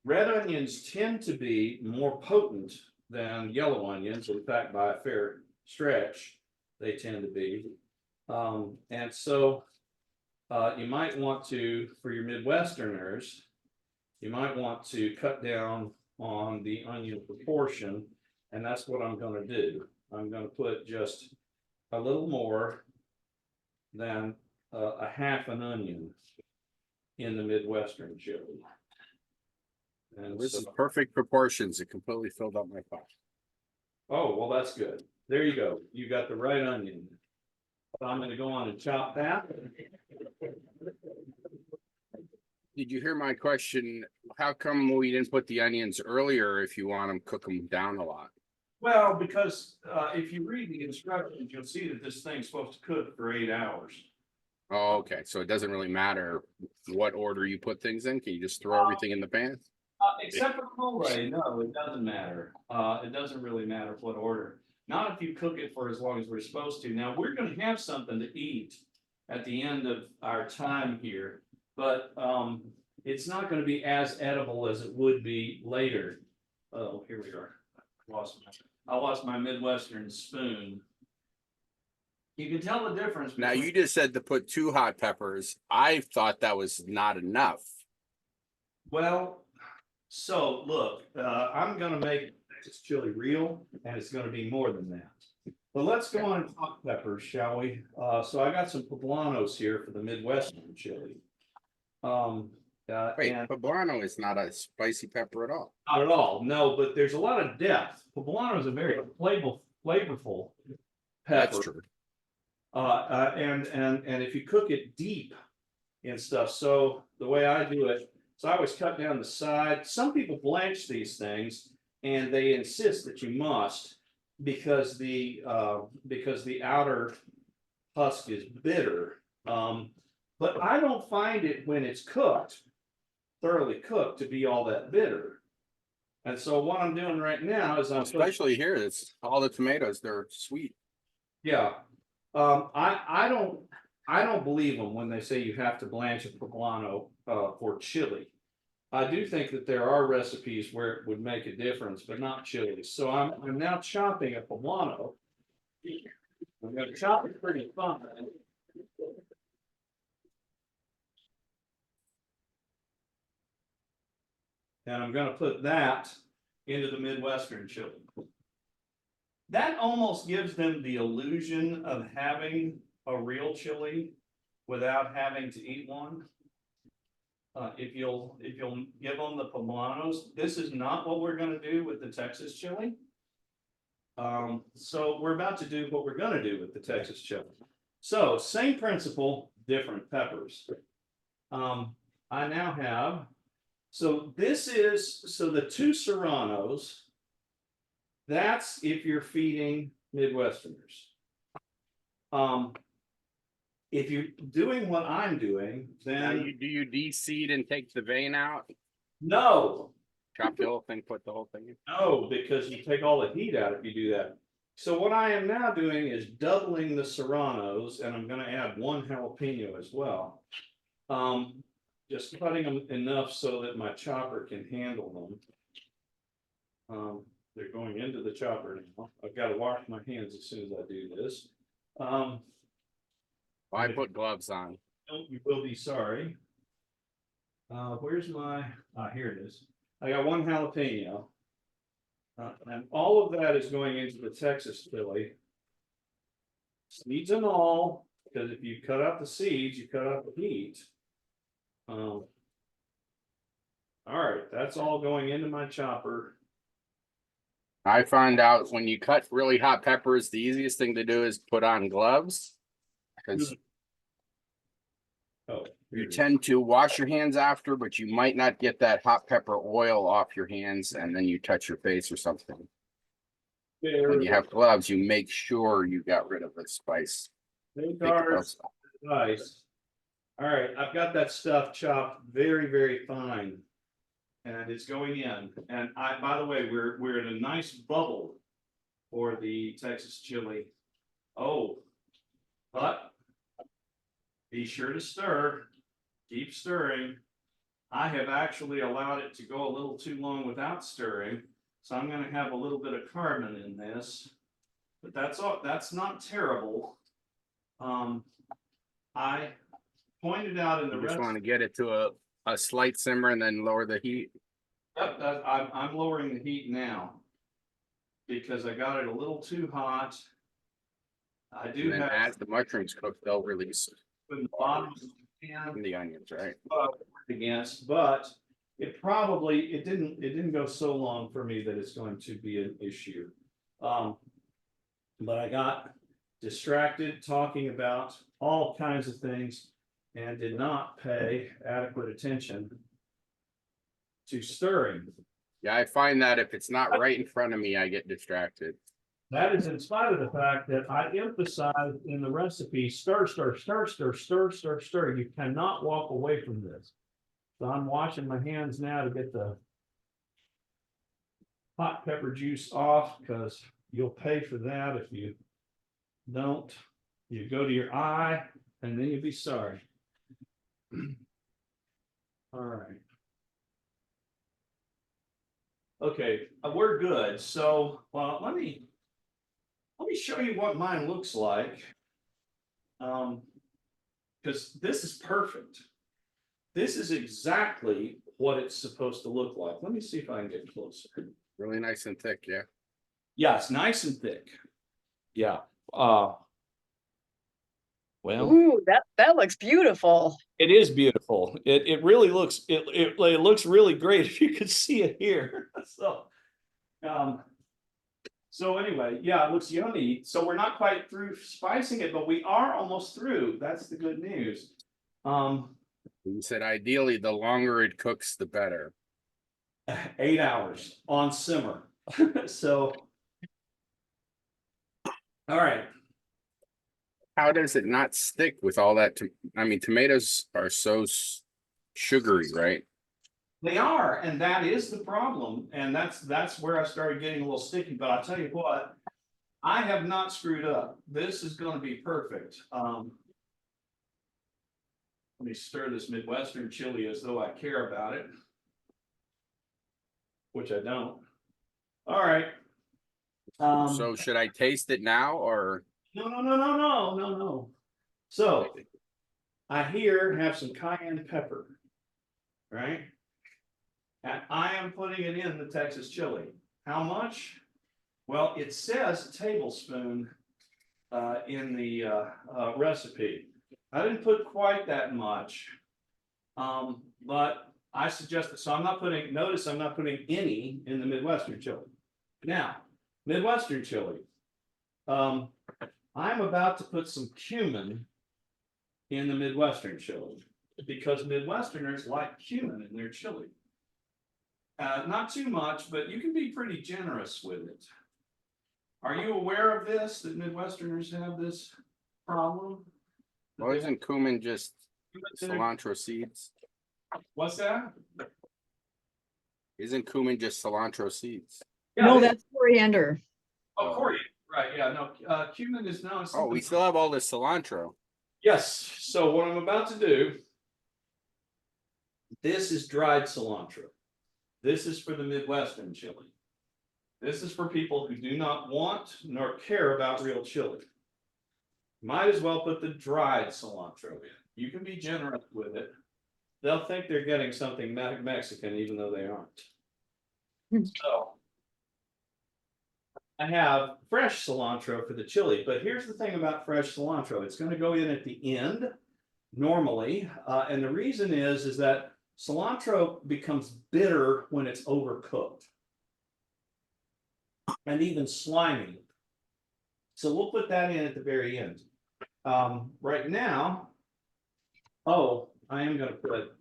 Red onions tend to be more potent than yellow onions. In fact, by a fair stretch, they tend to be. And so you might want to, for your Midwesterners, you might want to cut down on the onion proportion, and that's what I'm going to do. I'm going to put just a little more than a half an onion in the Midwestern chili. And This so, is perfect proportions. It completely filled up my pot. oh, well, that's good. There you go. You got the right onion. So I'm going to go on and chop that. Did you hear my question? How come we didn't put the onions earlier if you want them cook them down a lot? Well, because if you read the instructions, you'll see that this thing's supposed to cook for 8 hours. Oh, okay. So it doesn't really matter what order you put things in. Can you just throw everything in the pan? Except for mole, no, it doesn't matter. It doesn't really matter what order. Not if you cook it for as long as we're supposed to. Now, we're going to have something to eat at the end of our time here, but it's not going to be as edible as it would be later. Oh, here we are. I lost my Midwestern spoon. You can tell the difference. Now, you just said to put 2 hot peppers. I thought that was not enough. Well, so look, I'm gonna make this chili real, and it's gonna be more than that. But let's go on and talk peppers, shall we? So I got some poblanos here for the Midwestern chili. Wait, And poblano is not a spicy pepper at all. not at all, no, but there's a lot of depth. Poblano is a very flavorful pepper. That's true. And if you cook it deep and stuff, so the way I do it, so I always cut down the side. Some people blanch these things, and they insist that you must because the outer husk is bitter. But I don't find it when it's cooked thoroughly cooked to be all that bitter. And so what I'm doing right now is Especially here, it's all the tomatoes, they're sweet. yeah. I don't believe them when they say you have to blanch a poblano for chili. I do think that there are recipes where it would make a difference, but not chili. So I'm now chopping a poblano. I'm gonna chop it pretty fine. And I'm gonna put that into the Midwestern chili. That almost gives them the illusion of having a real chili without having to eat one. If you'll give them the poblanos, this is not what we're gonna do with the Texas chili. So we're about to do what we're gonna do with the Texas chili. So same principle, different peppers. I now have, so the two serranos, that's if you're feeding Midwesterners. If you're doing what I'm doing, Now, then do you de-seed and take the vein out? no, Chop the whole thing, put the whole thing in? no, because you take all the heat out if you do that. So what I am now doing is doubling the serranos, and I'm gonna add one jalapeno as well. Just cutting them enough so that my chopper can handle them. They're going into the chopper now. I've got to wash my hands as soon as I do this. I put gloves on. You will be sorry. Where's my, here it is. I got one jalapeno. And all of that is going into the Texas chili. Seeds and all, because if you cut out the seeds, you cut out the heat. All right, that's all going into my chopper. I find out when you cut really hot peppers, the easiest thing to do is put on gloves. Because Oh, you tend to wash your hands after, but you might not get that hot pepper oil off your hands, and then you touch your face or something. When you have gloves, you make sure you got rid of the spice. Take the gloves off. Nice. All right, I've got that stuff chopped very, very fine. And it's going in. And by the way, we're in a nice bubble for the Texas chili. Oh, but be sure to stir. Keep stirring. I have actually allowed it to go a little too long without stirring. So I'm gonna have a little bit of carbon in this. But that's all, that's not terrible. I pointed out in the You just rest. want to get it to a slight simmer and then lower the heat. Yep, I'm lowering the heat now. Because I got it a little too hot. I do And then have as the mushrooms cook, they'll release in the bottom of the pan the onions, right? against, but it didn't go so long for me that it's going to be an issue. But I got distracted talking about all kinds of things and did not pay adequate attention to stirring. Yeah, I find that if it's not right in front of me, I get distracted. That is in spite of the fact that I emphasize in the recipe, stir, stir, stir, stir, stir, stir, stir. You cannot walk away from this. So I'm washing my hands now to get the hot pepper juice off, because you'll pay for that if you don't. You go to your eye and then you'll be sorry. All right. Okay, we're good. So, well, let me show you what mine looks like. Because this is perfect. This is exactly what it's supposed to look like. Let me see if I can get closer. Really nice and thick, yeah. Yeah, it's nice and thick. Yeah. Well, Ooh, that looks beautiful. it is beautiful. It really looks it looks really great if you could see it here. So anyway, yeah, it looks yummy. So we're not quite through spicing it, but we are almost through. That's the good news. You said ideally the longer it cooks, the better. 8 hours on simmer. So all right. How does it not stick with all that? I mean, tomatoes are so sugary, right? They are, and that is the problem, and that's where I started getting a little sticky, but I'll tell you what, I have not screwed up. This is gonna be perfect. Let me stir this Midwestern chili as though I care about it. Which I don't. All right. So should I taste it now or? No. So I here have some cayenne pepper, right? And I am putting it in the Texas chili. How much? Well, it says a tablespoon in the recipe. I didn't put quite that much, but I suggested, so I'm not putting, notice I'm not putting any in the Midwestern chili. Now, Midwestern chili. I'm about to put some cumin in the Midwestern chili because Midwesterners like cumin in their chili. Not too much, but you can be pretty generous with it. Are you aware of this, that Midwesterners have this problem? Well, isn't cumin just cilantro seeds? What's that? Isn't cumin just cilantro seeds? Yeah, No, it is. that's coriander. Oh, coriander, right, yeah, no, cumin is now. Oh, we still have all this cilantro. Yes, so what I'm about to do. This is dried cilantro. This is for the Midwestern chili. This is for people who do not want nor care about real chili. Might as well put the dried cilantro in. You can be generous with it. They'll think they're getting something Mexican even though they aren't. So I have fresh cilantro for the chili, but here's the thing about fresh cilantro. It's going to go in at the end normally. And the reason is that cilantro becomes bitter when it's overcooked. And even slimy. So we'll put that in at the very end. Right now, I am going to put,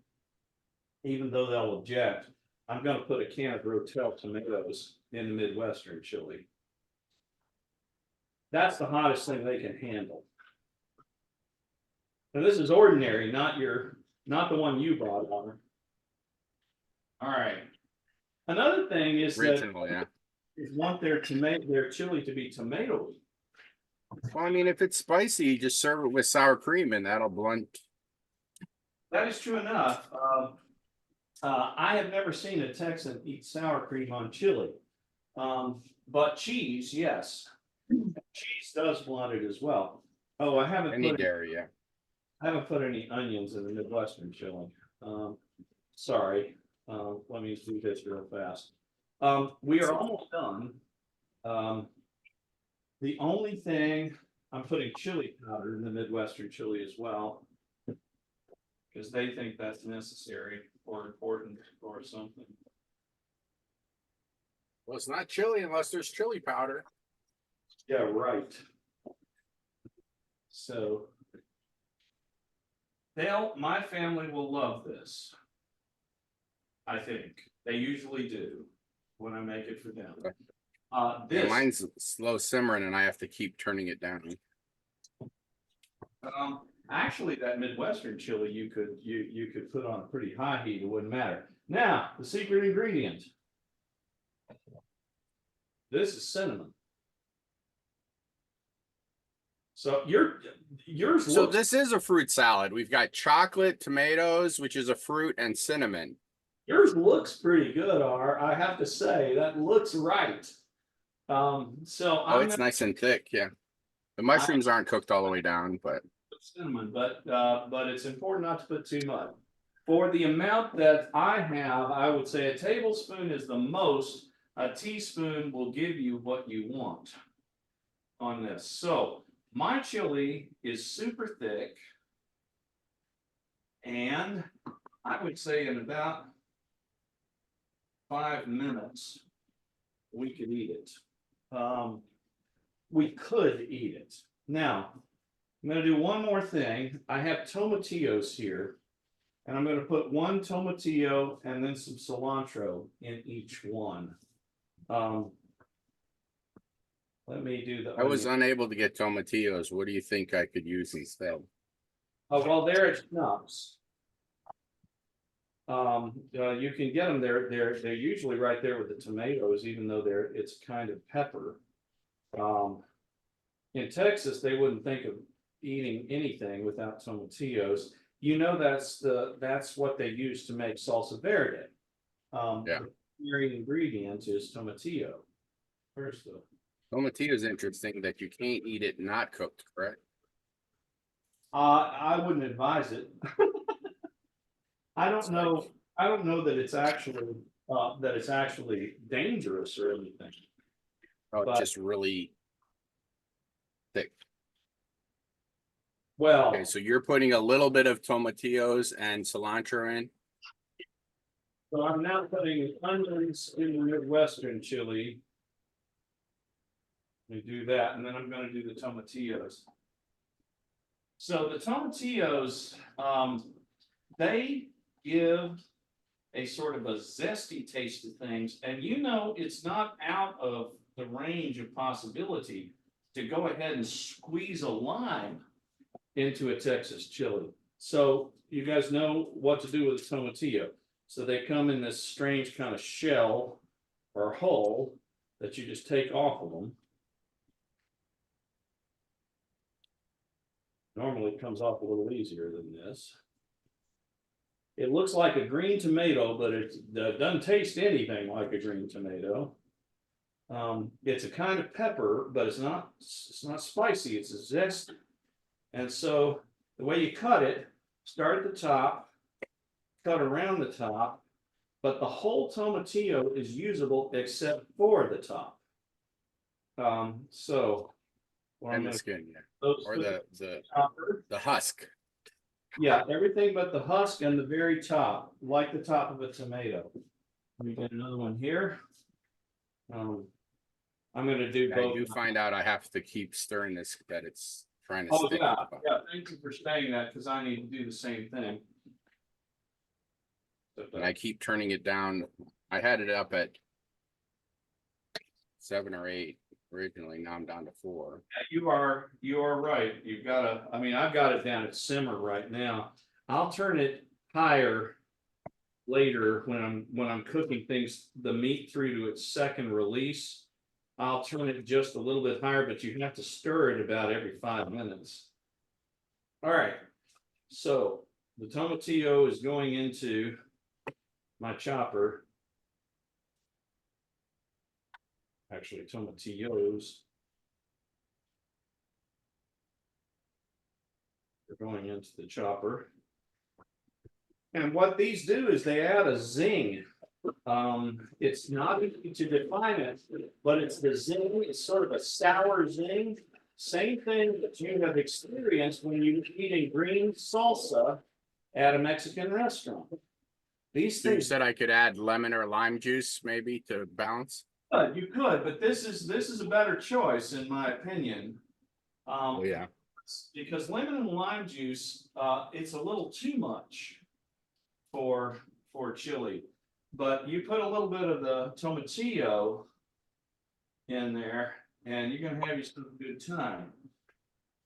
even though they'll object, I'm going to put a can of Rotel tomatoes in the Midwestern chili. That's the hottest thing they can handle. Now this is ordinary, not the one you bought, Warner. All right. Another thing is Regional, that yeah. is want their chili to be tomatoey. Well, I mean, if it's spicy, you just serve it with sour cream and that'll blunt. That is true enough. I have never seen a Texan eat sour cream on chili. But cheese, yes. Cheese does blunt it as well. Oh, I haven't Any put dairy, yeah. I haven't put any onions in the Midwestern chili. Sorry. Let me do this real fast. We are almost done. The only thing, I'm putting chili powder in the Midwestern chili as well. Because they think that's necessary or important or something. Well, it's not chili unless there's chili powder. Yeah, right. So my family will love this. I think they usually do when I make it for them. Yeah, mine's slow simmering and I have to keep turning it down. Actually, that Midwestern chili you could put on a pretty high heat, it wouldn't matter. Now, the secret ingredient. This is cinnamon. So yours So looks, this is a fruit salad. We've got chocolate, tomatoes, which is a fruit, and cinnamon. yours looks pretty good, I have to say, that looks right. So Oh, it's nice and thick, yeah. The mushrooms aren't cooked all the way down, but cinnamon, but it's important not to put too much. For the amount that I have, I would say a tablespoon is the most. A teaspoon will give you what you want on this. So my chili is super thick, and I would say in about 5 minutes we could eat it. We could eat it. Now, I'm going to do one more thing. I have tomatillos here, and I'm going to put one tomatillo and then some cilantro in each one. Let me do the. I was unable to get tomatillos. What do you think I could use instead? Oh, well, there it comes. You can get them there, they're usually right there with the tomatoes, even though it's kind of pepper. In Texas, they wouldn't think of eating anything without tomatillos. You know, that's what they use to make salsa verde. Yeah. The primary ingredient is tomatillo. Where's the? Tomatillo is interesting that you can't eat it not cooked, correct? I wouldn't advise it. I don't know. I don't know that it's actually dangerous or anything. Oh, But- it's just really thick. Well, Okay, so you're putting a little bit of tomatillos and cilantro in. so I'm now putting onions in the Midwestern chili. Let me do that, and then I'm going to do the tomatillos. So the tomatillos, they give a sort of a zesty taste to things, and you know it's not out of the range of possibility to go ahead and squeeze a lime into a Texas chili. So you guys know what to do with a tomatillo. So they come in this strange kind of shell or hull that you just take off of them. Normally it comes off a little easier than this. It looks like a green tomato, but it doesn't taste anything like a green tomato. It's a kind of pepper, but it's not spicy, it's a zesty. And so the way you cut it, start at the top, cut around the top, but the whole tomatillo is usable except for the top. So what I'm And the gonna- skin, yeah. those Or with the chopper. husk. Yeah, everything but the husk and the very top, like the top of a tomato. Let me get another one here. I'm gonna do I both. do find out I have to keep stirring this, that it's trying to Oh, stick. yeah, yeah, thank you for saying that, because I need to do the same thing. And I keep turning it down. I had it up at 7 or 8 originally, now I'm down to 4. You are right. You've got to, I mean, I've got it down at simmer right now. I'll turn it higher later when I'm cooking things, the meat through to its second release. I'll turn it just a little bit higher, but you have to stir it about every 5 minutes. All right, so the tomatillo is going into my chopper. Actually, tomatillos. They're going into the chopper. And what these do is they add a zing. It's not easy to define it, but it's the zing. It's sort of a sour zing. Same thing that you have experienced when you eat a green salsa at a Mexican restaurant. These So you things, said I could add lemon or lime juice maybe to balance? you could, but this is a better choice in my opinion. Oh, yeah. Because lemon and lime juice, it's a little too much for chili. But you put a little bit of the tomatillo in there, and you're gonna have yourself a good time.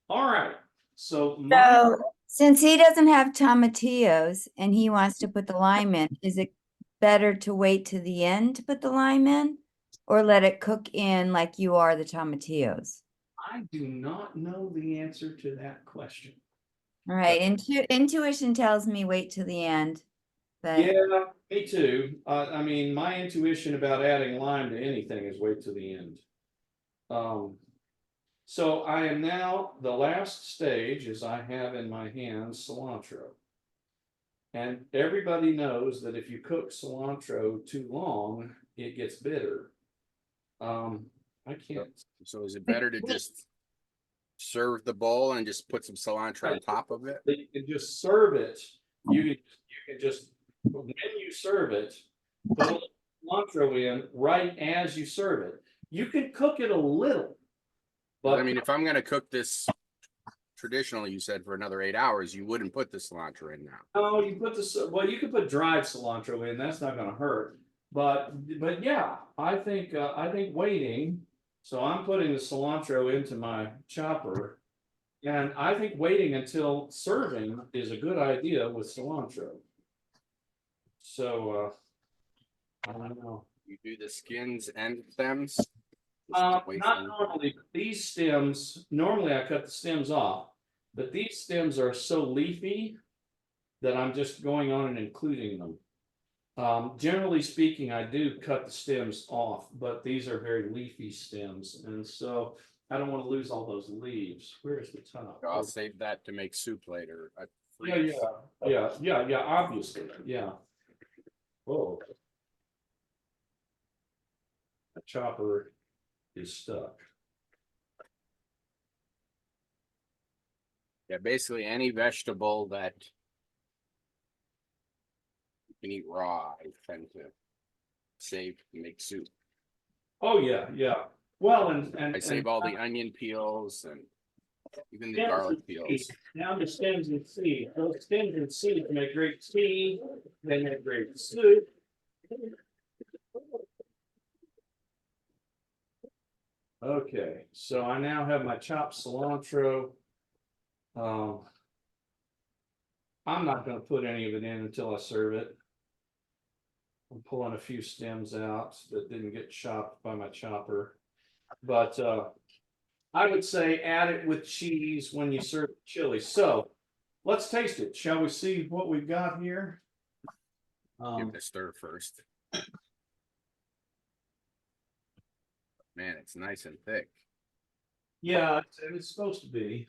All right, so So since he doesn't have tomatillos and he wants to put the lime in, is it better to wait to the end to put the lime in? Or let it cook in like you are the tomatillos? I do not know the answer to that question. All right, intuition tells me wait to the end. But Yeah, me too. I mean, my intuition about adding lime to anything is wait to the end. So I am now, the last stage is I have in my hands cilantro. And everybody knows that if you cook cilantro too long, it gets bitter. I can't. So is it better to just serve the bowl and just put some cilantro on top of it? You can just serve it. You can just, when you serve it, put a little cilantro in right as you serve it. You can cook it a little. But I mean, if I'm gonna cook this traditionally, you said for another 8 hours, you wouldn't put the cilantro in now. No, you put the, well, you can put dried cilantro in, that's not gonna hurt. But yeah, I think waiting, so I'm putting the cilantro into my chopper. And I think waiting until serving is a good idea with cilantro. So, I don't know. You do the skins and stems? Not normally, but these stems, normally I cut the stems off, but these stems are so leafy that I'm just going on and including them. Generally speaking, I do cut the stems off, but these are very leafy stems, and so I don't want to lose all those leaves. Where's the top? I'll save that to make soup later. Yeah, obviously, yeah. Whoa. The chopper is stuck. Yeah, basically any vegetable that you can eat raw, I tend to save to make soup. Oh, yeah. Well, and I save all the onion peels and even the stems garlic and peels. seeds. Now the stems and seeds. Those stems and seeds make great tea. They make great soup. Okay, so I now have my chopped cilantro. I'm not going to put any of it in until I serve it. I'm pulling a few stems out that didn't get chopped by my chopper, but I would say add it with cheese when you serve chili. So let's taste it. Shall we see what we've got here? Give it a stir first. Man, it's nice and thick. Yeah, it's supposed to be.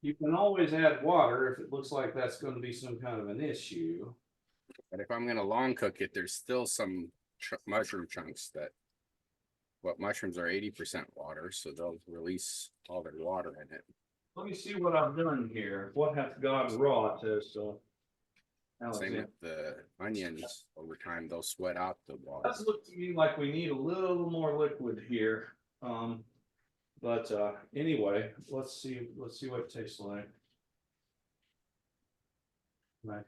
You can always add water if it looks like that's going to be some kind of an issue. But if I'm gonna long cook it, there's still some mushroom chunks that, mushrooms are 80% water, so they'll release all their water in it. Let me see what I've done here. What hath God wrought as Same with the onions. Over time, they'll sweat out the water. Does look to me like we need a little more liquid here. But anyway, let's see what it tastes like. Right.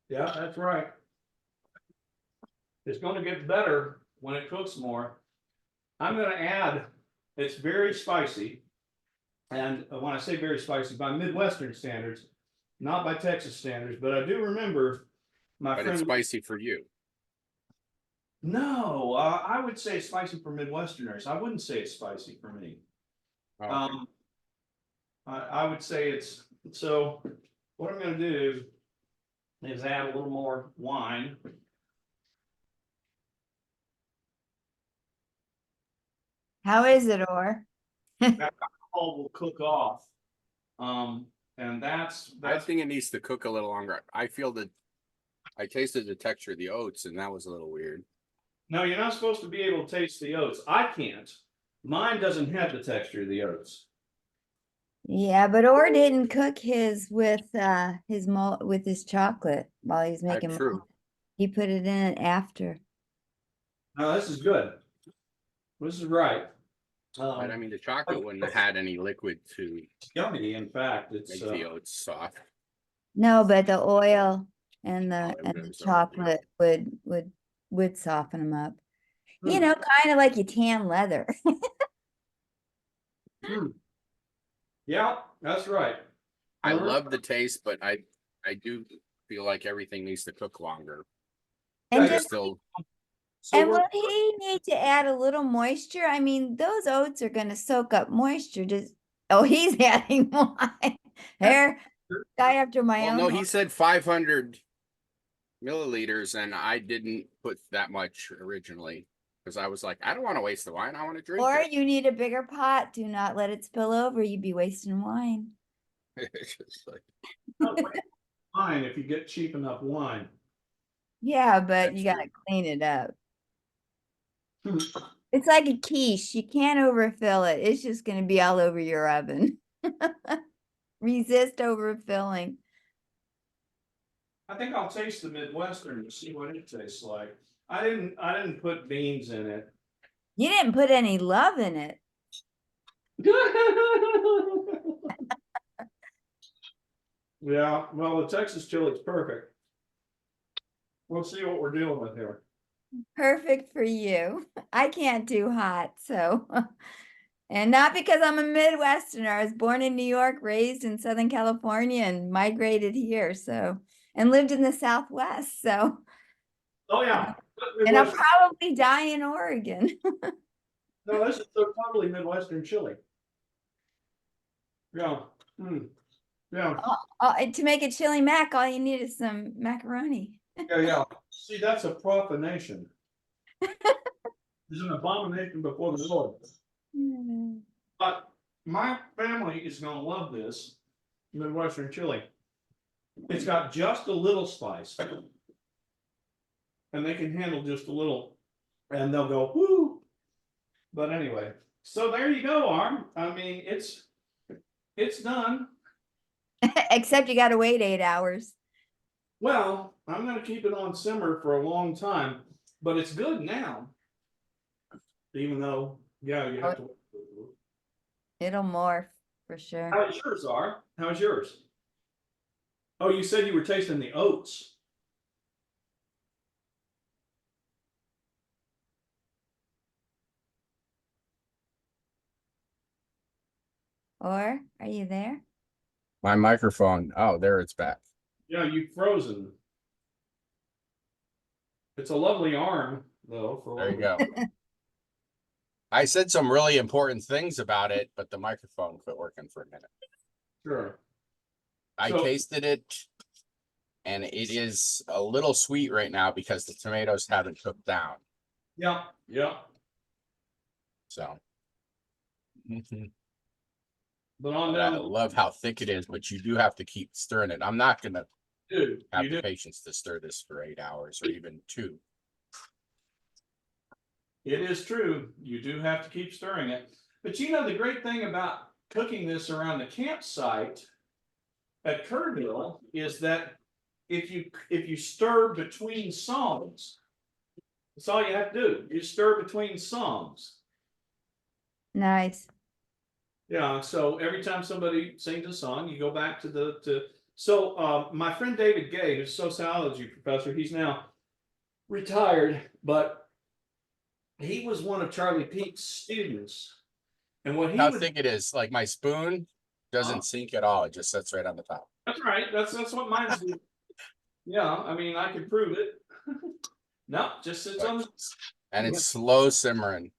Yeah, that's right. It's going to get better when it cooks more. I'm going to add, it's very spicy. And when I say very spicy, by Midwestern standards, not by Texas standards, but I do remember my But friend. it's spicy for you. No, I would say it's spicy for Midwesterners. I wouldn't say it's spicy for me. Oh, I would say it's, so what I'm going to do is add a little more wine. How is it, or? All will cook off. And I think it needs to cook a little longer. I feel that I tasted the texture of the oats, and that was a little weird. No, you're not supposed to be able to taste the oats. I can't. Mine doesn't have the texture of the oats. Yeah, but Or didn't cook his with his chocolate while he's making True. malt. He put it in it after. No, this is good. This is right. But I mean, the chocolate wouldn't have had any liquid to Yummy. In fact, it's make the oats soft. No, but the oil and Oh, the it would absorb, chocolate would soften them up. You Hmm. know, kind of like you tan leather. Yeah, that's right. I love the taste, but I do feel like everything needs to cook longer. And Yeah, There's just still and would he need to add a little moisture? I mean, those oats are going to soak up moisture. He's adding wine. Here, guy after my own no, heart. he said 500 milliliters, and I didn't put that much originally because I was like, I don't want to waste the wine. I want to drink Or it. you need a bigger pot. Do not let it spill over. You'd be wasting wine. It's just like, Wine if you get cheap enough wine. Yeah, but That's you got to true. clean it up. Hmm. It's like a quiche. You can't overfill it. It's just going to be all over your oven. Resist overfilling. I think I'll taste the Midwestern to see what it tastes like. I didn't put beans in it. You didn't put any love in it. Yeah, well, the Texas chili is perfect. We'll see what we're dealing with here. Perfect for you. I can't do hot, so And not because I'm a Midwesterner. I was born in New York, raised in Southern California, and migrated here. So, and lived in the Southwest. So, Oh, yeah. and I'll Midwestern. probably die in Oregon. No, this is so totally Midwestern chili. Yeah. Yeah. To make a chili mac, all you need is some macaroni. Yeah. See, that's a profanation. It's an abomination before the Lord. But my family is gonna love this Midwestern chili. It's got just a little spice. And they can handle just a little, and they'll go, whoo. But anyway, so there you go, Arm. I mean, it's done. Except you got to wait 8 hours. Well, I'm gonna keep it on simmer for a long time, but it's good now. Even though, yeah, you have to. It'll morph for sure. How's yours, Are? How's yours? Oh, you said you were tasting the oats. Or are you there? My microphone. Oh, there it's back. Yeah, you've frozen. It's a lovely arm, though. For There you go. I said some really important things about it, but the microphone quit working for a minute. Sure. I So- tasted it, and it is a little sweet right now because the tomatoes haven't cooked down. Yeah, yeah. So. But on But I that, love how thick it is, but you do have to keep stirring it. I'm not gonna dude, have you the do. patience to stir this for 8 hours or even 2. It is true. You do have to keep stirring it. But you know, the great thing about cooking this around the campsite at Kerrville is that if you stir between songs, that's all you have to do. You stir between songs. Nice. Yeah, so every time somebody sings a song, you go back to so my friend David Gay, who's a sociology professor, he's now retired, but he was one of Charlie Peake's students. And what he How would, thick it is, like my spoon doesn't sink at all. It just sits right on the top. that's right, that's what mine's do. Yeah, I mean, I can prove it. No, just sits on the, And it's slow simmering.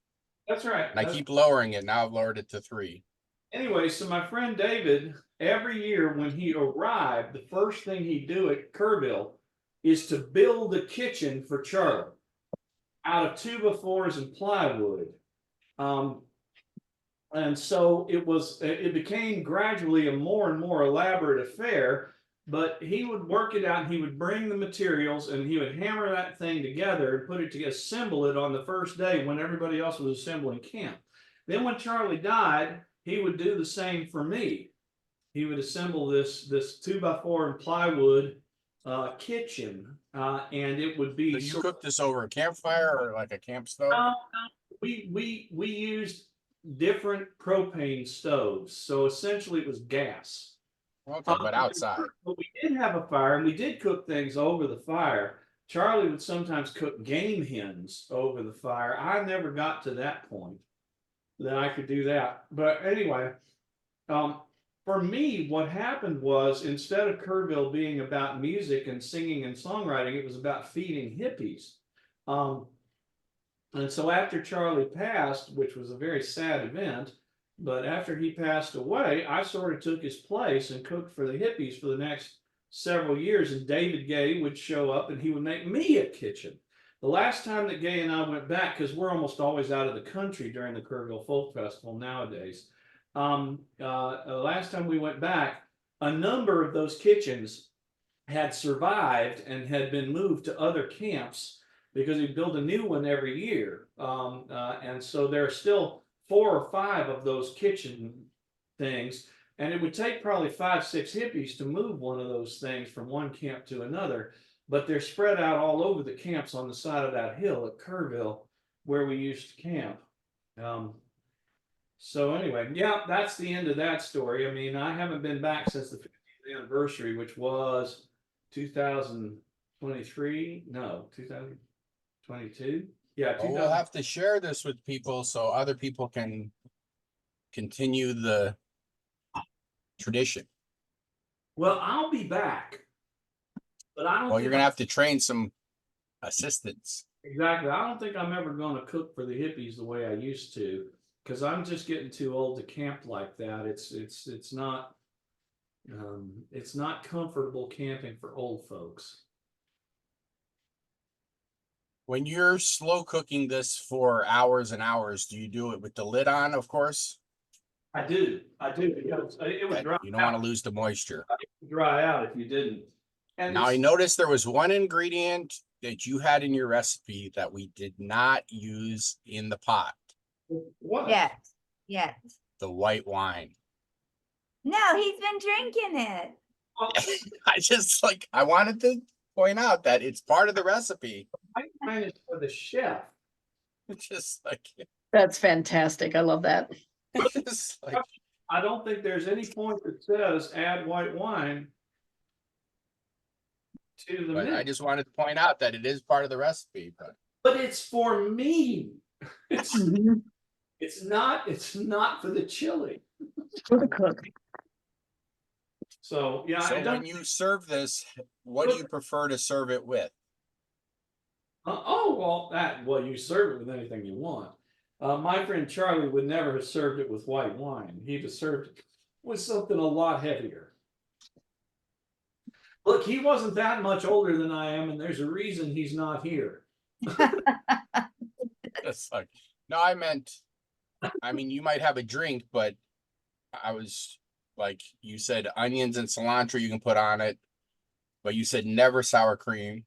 that's right. And I keep lowering it. Now I've lowered it to 3. Anyway, so my friend David, every year when he arrived, the first thing he'd do at Kerrville is to build a kitchen for Charlie out of 2x4s and plywood. And so it became gradually a more and more elaborate affair, but he would work it out and he would bring the materials and he would hammer that thing together and put it together, assemble it on the first day when everybody else was assembling camp. Then when Charlie died, he would do the same for me. He would assemble this 2x4 and plywood kitchen, and it would be. So you cook this over a campfire or like a camp stove? We used different propane stoves, so essentially it was gas. Okay, but outside. But we did have a fire, and we did cook things over the fire. Charlie would sometimes cook game hens over the fire. I never got to that point that I could do that. But anyway, for me, what happened was instead of Kerrville being about music and singing and songwriting, it was about feeding hippies. And so after Charlie passed, which was a very sad event, but after he passed away, I sort of took his place and cooked for the hippies for the next several years. And David Gay would show up and he would make me a kitchen. The last time that Gay and I went back, because we're almost always out of the country during the Kerrville Folk Festival nowadays. Last time we went back, a number of those kitchens had survived and had been moved to other camps because we build a new one every year. And so there are still 4 or 5 of those kitchen things. And it would take probably 5, 6 hippies to move one of those things from one camp to another. But they're spread out all over the camps on the side of that hill at Kerrville where we used to camp. So anyway, yeah, that's the end of that story. I mean, I haven't been back since the 50th anniversary, which was 2023. No, 2022. Yeah, Well, we'll have to share this with people so other people can continue the tradition. Well, I'll be back. But I don't Well, you're think gonna have to train some assistants. exactly. I don't think I'm ever gonna cook for the hippies the way I used to, because I'm just getting too old to camp like that. It's not comfortable camping for old folks. When you're slow cooking this for hours and hours, do you do it with the lid on, of course? I do, because it would You don't want to lose the moisture. dry out if you didn't. And Now, I it's, noticed there was one ingredient that you had in your recipe that we did not use in the pot, what? Yes, yes. the white wine. No, he's been drinking it. Well, I wanted to point out that it's part of the recipe. I find it for the chef. It's just like, That's fantastic. I love that. just like, I don't think there's any point that says add white wine to the but I mix. just wanted to point out that it is part of the recipe, but But it's for me. Mhm. It's not for the chili. For the cook. So yeah, I so don't. when you serve this, what do you prefer to serve it with? Well, you serve it with anything you want. My friend Charlie would never have served it with white wine. He'd have served it with something a lot heavier. Look, he wasn't that much older than I am, and there's a reason he's not here. It's like, no, I mean, you might have a drink, but I was like, you said onions and cilantro you can put on it, but you said never sour cream.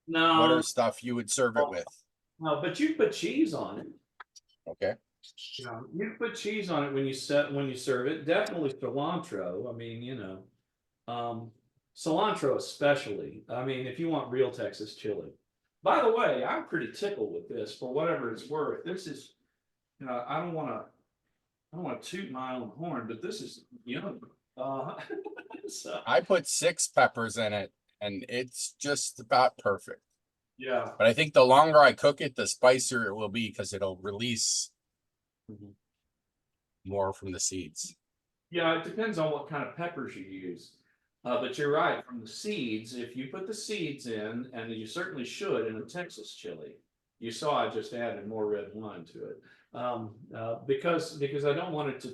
What No, are stuff you would serve it with? no, but you put cheese on it. Okay. You put cheese on it when you serve it. Definitely cilantro. I mean, cilantro especially. I mean, if you want real Texas chili. By the way, I'm pretty tickled with this for whatever it's worth. This is, I don't want to toot my own horn, but this is yummy. So, I put 6 peppers in it, and it's just about perfect. yeah. But I think the longer I cook it, the spicier it will be because it'll release more from the seeds. Yeah, it depends on what kind of peppers you use. But you're right, from the seeds, if you put the seeds in, and you certainly should in a Texas chili, you saw I just added more red wine to it. Because I don't want it to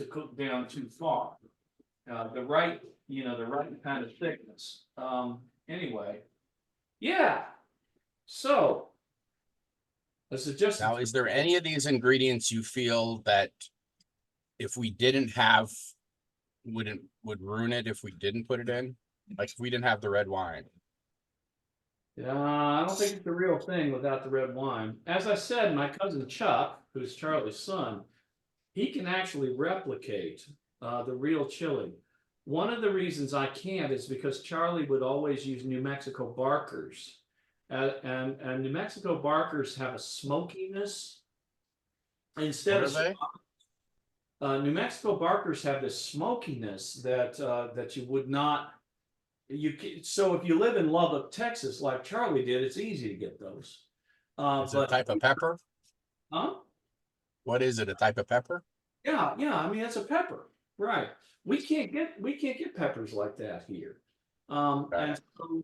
cook down too far. The right kind of thickness. Anyway, yeah. So a suggestion. Now, is there any of these ingredients you feel that if we didn't have would ruin it if we didn't put it in? Like if we didn't have the red wine? Yeah, I don't think it's the real thing without the red wine. As I said, my cousin Chuck, who's Charlie's son, he can actually replicate the real chili. One of the reasons I can't is because Charlie would always use New Mexico Barkers. And New Mexico Barkers have a smokiness instead What are of New Mexico Barkers have this smokiness that you would not. So if you live in Lubbock, Texas, like Charlie did, it's easy to get those. Is it a type of pepper? Huh? What is it? A type of pepper? Yeah. I mean, it's a pepper, right? We can't get peppers like that here. And so,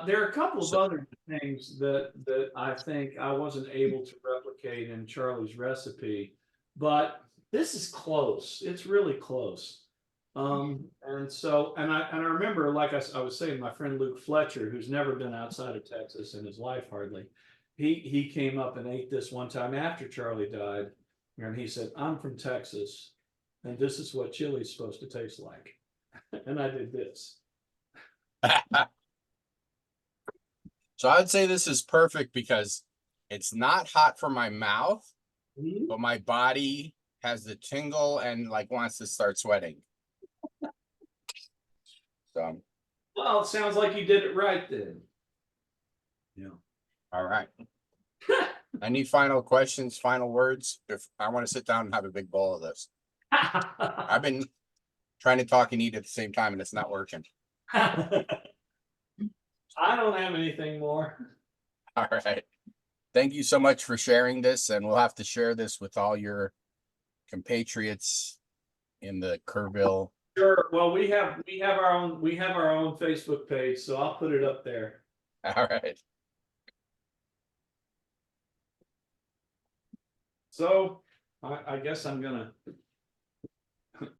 there are a couple of other things that I think I wasn't able to replicate in Charlie's recipe, but this is close. It's really close. And I remember, like I was saying, my friend Luke Fletcher, who's never been outside of Texas in his life hardly, he came up and ate this one time after Charlie died, and he said, "I'm from Texas, and this is what chili is supposed to taste like," and I did this. So I would say this is perfect because it's not hot for my mouth, but my body has the tingle and like wants to start sweating. So, Well, it sounds like you did it right then. Yeah. all right. Any final questions, final words? If I want to sit down and have a big bowl of this. I've been trying to talk and eat at the same time and it's not working. I don't have anything more. All right. Thank you so much for sharing this, and we'll have to share this with all your compatriots in the Kerrville? Sure. Well, we have our own Facebook page, so I'll put it up there. All right. So I guess I'm gonna